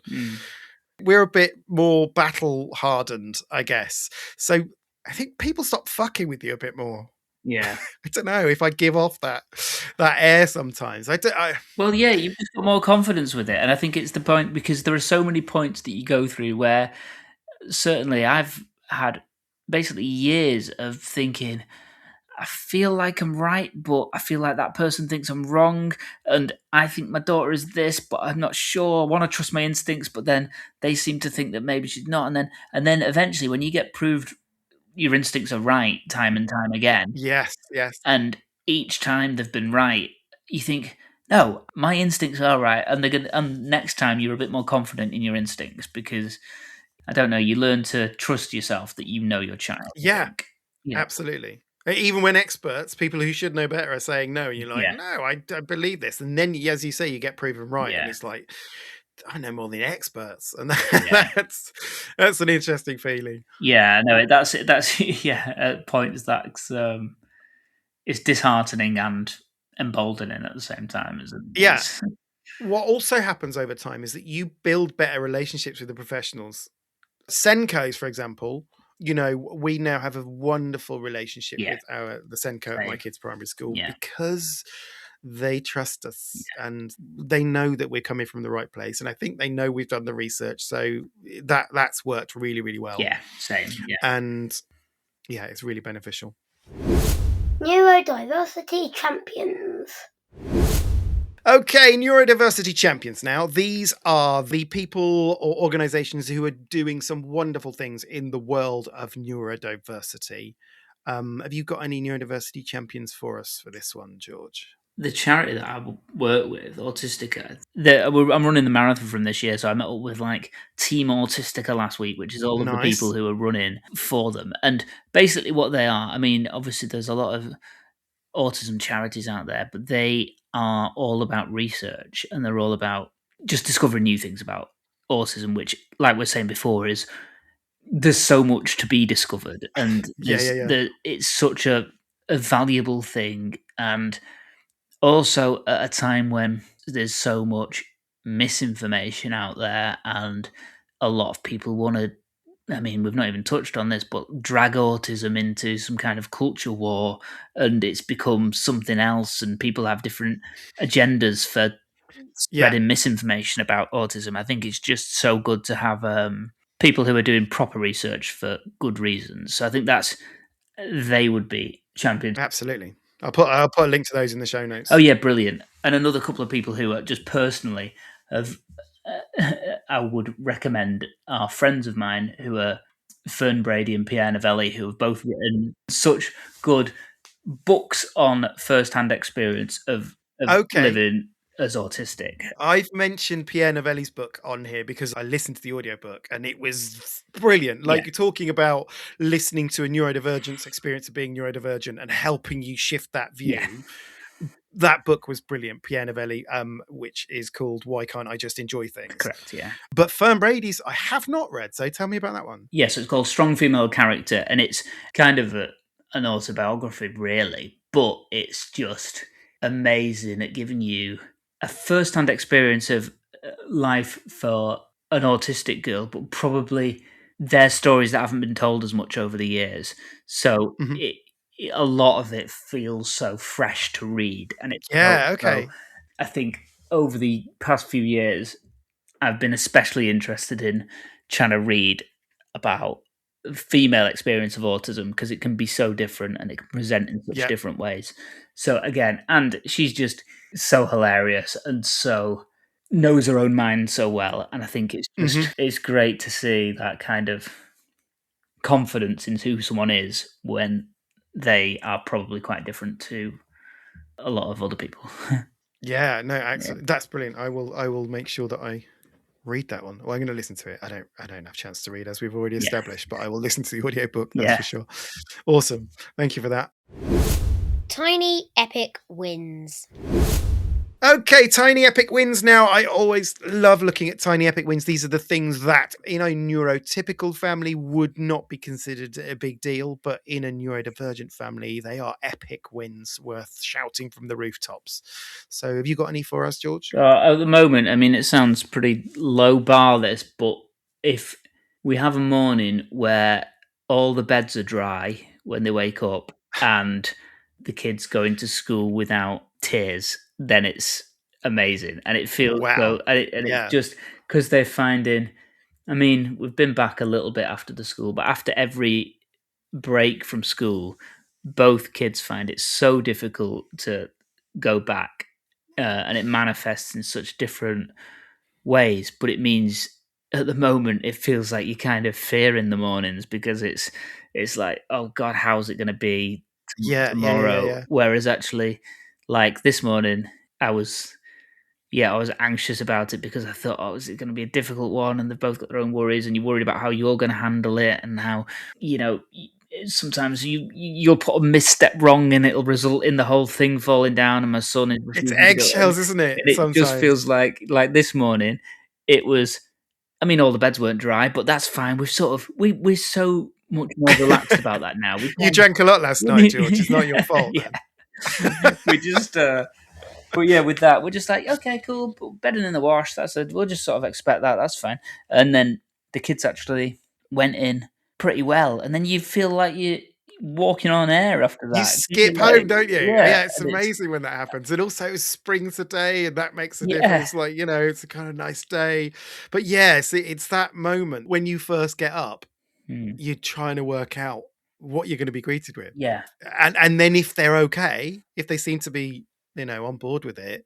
S1: we're a bit more battle hardened, I guess. So I think people stop fucking with you a bit more.
S3: Yeah.
S1: I don't know if I give off that air sometimes.
S3: Well, yeah, you've just got more confidence with it, and I think it's the point, because there are so many points that you go through where certainly I've had basically years of thinking, I feel like I'm right, but I feel like that person thinks I'm wrong, and I think my daughter is this, but I'm not sure. I want to trust my instincts, but then they seem to think that maybe she's not, and then eventually, when you get proved your instincts are right time and time again,
S1: Yes.
S3: and each time they've been right, you think, no, my instincts are right, and next time you're a bit more confident in your instincts, because I don't know, you learn to trust yourself that you know your child.
S1: Yeah,
S3: You know,
S1: absolutely. Even when experts, people who should know better, are saying no, you're like,
S3: yeah,
S1: no, I don't believe this. And then, as you say, you get proven right. And
S3: yeah,
S1: it's like, I know more than experts. And
S3: yeah.
S1: that's an interesting feeling.
S3: Yeah, no, that's yeah, at points that's it's disheartening and emboldening at the same time, isn't it?
S1: Yeah. What also happens over time is that you build better relationships with the professionals. Senkos, for example, we now have a wonderful relationship
S3: Yeah,
S1: with the Senko at my
S3: same.
S1: kids' primary school,
S3: Yeah,
S1: because they trust us
S3: yeah,
S1: and they know that we're coming from the right place. And I think they know we've done the research. So that's worked really, really well.
S3: yeah, same. Yeah.
S1: And yeah, it's really beneficial.
S2: Neurodiversity Champions.
S1: Okay, Neurodiversity Champions now. These are the people or organizations who are doing some wonderful things in the world of neurodiversity. Have you got any Neurodiversity Champions for us for this one, George?
S3: The charity that I work with, Autistica, I'm running the marathon from this year, so I met up with like Team Autistica last week, which is all of the
S1: Nice.
S3: people who are running for them. And basically what they are, I mean, obviously there's a lot of autism charities out there, but they are all about research, and they're all about just discovering new things about autism, which, like we are saying before, is there's so much to be discovered, and
S1: Yeah.
S3: it's such a valuable thing. And also at a time when there's so much misinformation out there, and a lot of people want to, I mean, we've not even touched on this, but drag autism into some kind of culture war, and it's become something else, and people have different agendas for spreading misinformation about autism. I think it's just so good to have people who are doing proper research for good reasons. So I think they would be Champions.
S1: Absolutely. I'll put a link to those in the show notes.
S3: Oh yeah, brilliant. And another couple of people who are just personally have I would recommend are friends of mine who are Fern Brady and Pierre Novelli, who have both written such good books on first-hand experience of living as autistic.
S1: I've mentioned Pierre Novelli's book on here because I listened to the audiobook and it was brilliant. Like, you're talking about listening to a neurodivergent experience of being neurodivergent and helping you shift that view.
S3: Yeah.
S1: That book was brilliant, Pierre Novelli, which is called Why Can't I Just Enjoy Things?
S3: Correct, yeah.
S1: But Fern Brady's I have not read, so tell me about that one.
S3: Yes, it's called Strong Female Character, and it's kind of an autobiography, really, but it's just amazing at giving you a first-hand experience of life for an autistic girl, but probably their stories that haven't been told as much over the years. So a lot of it feels so fresh to read, and it's I think over the past few years, I've been especially interested in trying to read about female experience of autism because it can be so different and it can present in such different ways. So again, and she's just so hilarious and so knows her own mind so well. And I think it's just it's great to see that kind of confidence in who someone is when they are probably quite different to a lot of other people.
S1: That's brilliant. I will make sure that I read that one. Well, I'm going to listen to it. I don't have a chance to read, as we've already established, but I will listen to the audiobook, that's for sure. Awesome. Thank you for that.
S2: Tiny epic wins.
S1: Okay, tiny epic wins now. I always love looking at tiny epic wins. These are the things that in a neurotypical family would not be considered a big deal, but in a neurodivergent family, they are epic wins worth shouting from the rooftops. So have you got any for us, George?
S3: At the moment, I mean, it sounds pretty low bar, this, but if we have a morning where all the beds are dry when they wake up and the kids go into school without tears, then it's amazing. And it feels it's just because they're finding, I mean, we've been back a little bit after the school, but after every break from school, both kids find it so difficult to go back, and it manifests in such different ways. But it means at the moment it feels like you kind of fear in the mornings because it's like, oh God, how's it going to be tomorrow? Whereas actually, like this morning, I was anxious about it because I thought, oh, is it going to be a difficult one? And they've both got their own worries, and you're worried about how you're going to handle it, and how, sometimes you'll put a misstep wrong and it'll result in the whole thing falling down. And my son is
S1: eggshells, isn't it?
S3: And it just feels like this morning, it was. I mean, all the beds weren't dry, but that's fine. We're so much more relaxed about that now.
S1: You drank a lot last night, George. It's not your fault.
S3: We just, but yeah, with that, we're just like, okay, cool, bedding in the wash. We'll just sort of expect that. That's fine. And then the kids actually went in pretty well, and then you feel like you're walking on air after that.
S1: You skip home, don't you? Yeah, it's amazing when that happens. And also it's spring today, and that makes a difference. Like, it's a kind of nice day. But yes, it's that moment when you first get up, you're trying to work out what you're going to be greeted with.
S3: Yeah.
S1: And then if they're okay, if they seem to be, on board with it,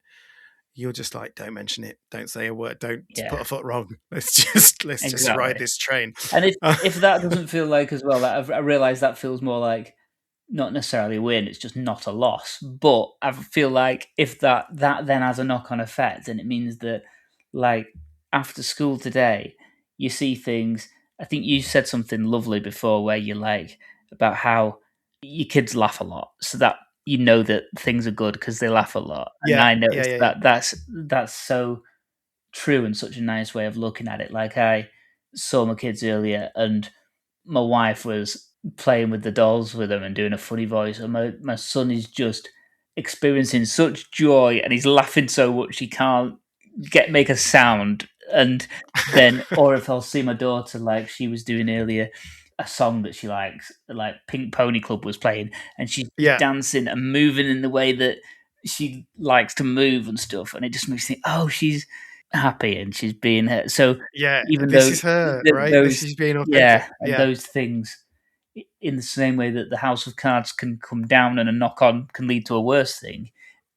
S1: you're just like, don't mention it, don't say a word, don't put a foot wrong. Let's just ride this train.
S3: And if that doesn't feel like as well, I realise that feels more like not necessarily a win, it's just not a loss. But I feel like if that then has a knock-on effect, and it means that, like, after school today, you see things. I think you said something lovely before where you're like about how your kids laugh a lot, so that that things are good because they laugh a lot. And I noticed that's so true and such a nice way of looking at it. Like, I saw my kids earlier and my wife was playing with the dolls with them and doing a funny voice, and my son is just experiencing such joy and he's laughing so much he can't make a sound. And then, or if I'll see my daughter, like she was doing earlier, a song that she likes, like Pink Pony Club was playing, and she's dancing and moving in the way that she likes to move and stuff, and it just makes me think, oh, she's happy and she's being her. So
S1: even this is her, right? She's being authentic.
S3: And those things, in the same way that the house of cards can come down and a knock on can lead to a worse thing,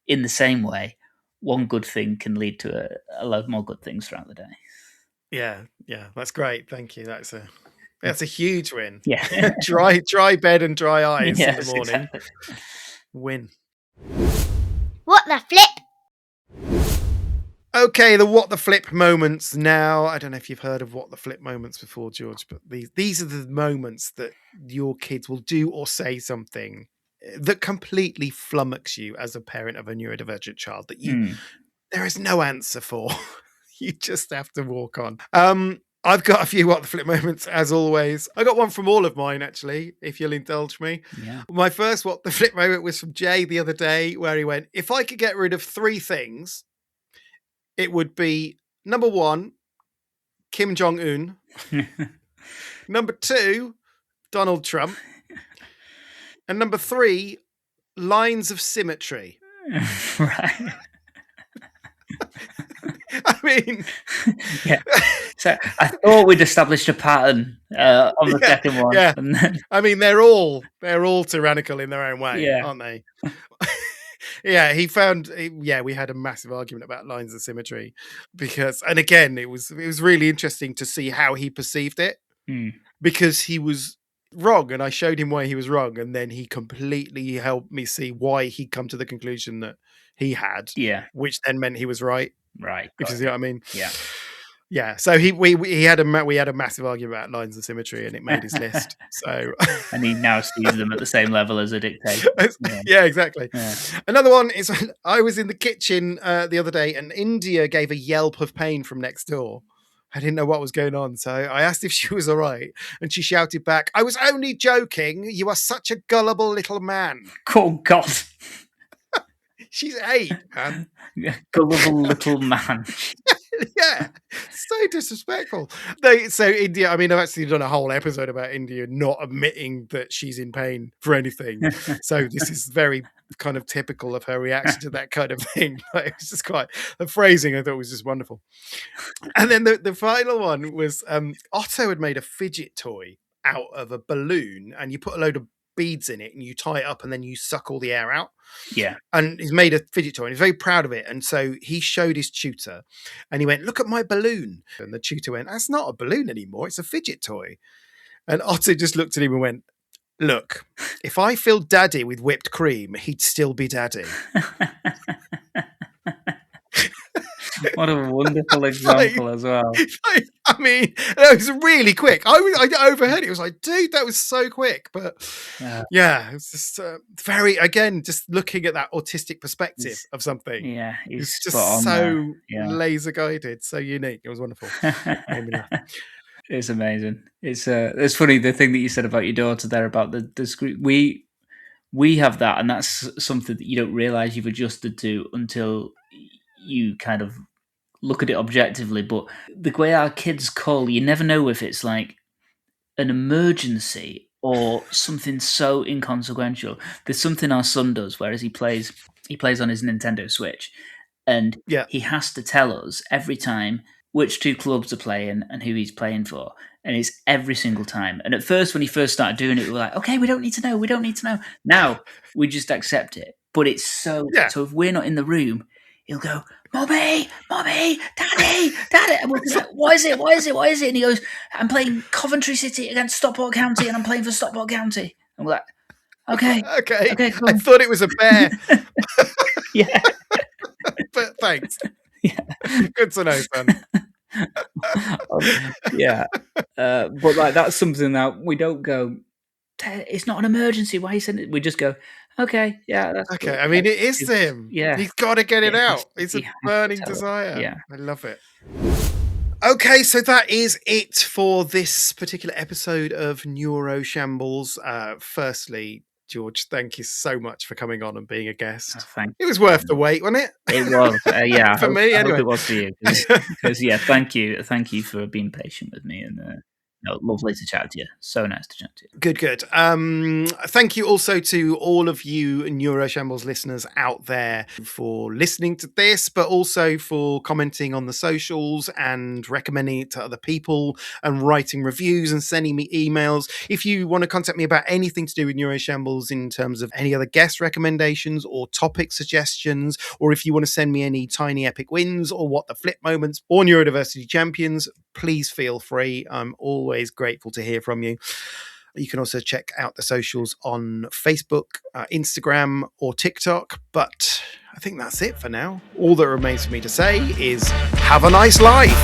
S3: in the same way, one good thing can lead to a lot more good things throughout the day.
S1: Yeah, that's great. Thank you. That's a huge win.
S3: Yeah.
S1: dry bed and dry eyes in the
S3: Yes,
S1: morning.
S3: exactly.
S1: Win.
S2: What the flip?
S1: Okay, the what the flip moments now. I don't know if you've heard of what the flip moments before, George, but these are the moments that your kids will do or say something that completely flummox you as a parent of a neurodivergent child that there is no answer for. You just have to walk on. I've got a few what the flip moments, as always. I got one from all of mine, actually, if you'll indulge me.
S3: Yeah.
S1: My first what the flip moment was from Jay the other day, where he went, if I could get rid of 3 things, it would be, number 1, Kim Jong-un. Number 2, Donald Trump. And number 3, lines of symmetry.
S3: Right.
S1: I mean,
S3: yeah. So I thought we'd established a pattern on the second one.
S1: Yeah.
S3: And then...
S1: I mean, they're all tyrannical in their own way, aren't they? Yeah, we had a massive argument about lines of symmetry because, and again, it was really interesting to see how he perceived it because he was wrong, and I showed him why he was wrong, and then he completely helped me see why he'd come to the conclusion that he had, which then meant he was right.
S3: Right.
S1: If you see what I mean?
S3: Yeah.
S1: Yeah. So we had a massive argument about lines of symmetry, and it made his list. So
S3: and he now sees them at the same level as a dictator.
S1: Yeah, exactly. Yeah. Another one is I was in the kitchen the other day, and India gave a yelp of pain from next door. I didn't know what was going on, so I asked if she was all right, and she shouted back, "I was only joking. You are such a gullible little man."
S3: Oh God.
S1: She's 8, man.
S3: Gullible little man.
S1: Yeah, so disrespectful. So India, I mean, I've actually done a whole episode about India not admitting that she's in pain for anything. So this is very kind of typical of her reaction to that kind of thing. But it was just quite, the phrasing I thought was just wonderful. And then the final one was Otto had made a fidget toy out of a balloon, and you put a load of beads in it and you tie it up and then you suck all the air out.
S3: Yeah.
S1: And he's made a fidget toy and he's very proud of it. And so he showed his tutor and he went, "Look at my balloon." And the tutor went, "That's not a balloon anymore. It's a fidget toy." And Otto just looked at him and went, "Look, if I filled Daddy with whipped cream, he'd still be Daddy."
S3: What a wonderful example as well.
S1: I mean, it was really quick. I overheard it. It was like, dude, that was so quick. But yeah, it was just very, again, just looking at that autistic perspective of something.
S3: Yeah,
S1: it's just so laser guided, so unique. It was wonderful.
S3: It's amazing. It's funny, the thing that you said about your daughter there about the screen. We have that, and that's something that you don't realize you've adjusted to until you kind of look at it objectively. But the way our kids call, you never know if it's like an emergency or something so inconsequential. There's something our son does, whereas he plays on his Nintendo Switch, and he has to tell us every time which 2 clubs are playing and who he's playing for. And it's every single time. And at first, when he first started doing it, we were like, okay, we don't need to know. Now we just accept it. But it's so if we're not in the room, he'll go, "Mommy, Daddy. And we'll be like, what is it? And he goes, "I'm playing Coventry City against Stockport County, and I'm playing for Stockport County." And we're like, okay, cool.
S1: I thought it was a bear.
S3: Yeah.
S1: But thanks. Yeah. Good to know, son.
S3: But like, that's something that we don't go, "It's not an emergency. Why are you saying it?" We just go, "Okay, yeah, that's
S1: okay."
S3: good.
S1: I mean, it is him.
S3: Yeah,
S1: he's got to get it out. It's a burning desire.
S3: Yeah,
S1: I love it. Okay, so that is it for this particular episode of Neuro Shambles. Firstly, George, thank you so much for coming on and being a guest.
S3: Thank you.
S1: It was worth the wait, wasn't it?
S3: It was, yeah.
S1: For me, anyway.
S3: I hope it was for you. Because, thank you for being patient with me. And No, lovely to chat to you. So nice to chat to you.
S1: Good. Thank you also to all of you Neuroshambles listeners out there for listening to this, but also for commenting on the socials and recommending it to other people and writing reviews and sending me emails. If you want to contact me about anything to do with Neuroshambles in terms of any other guest recommendations or topic suggestions, or if you want to send me any tiny epic wins or what the flip moments or Neurodiversity Champions, please feel free. I'm always grateful to hear from you. You can also check out the socials on Facebook, Instagram, or TikTok. But I think that's it for now. All that remains for me to say is have a nice life.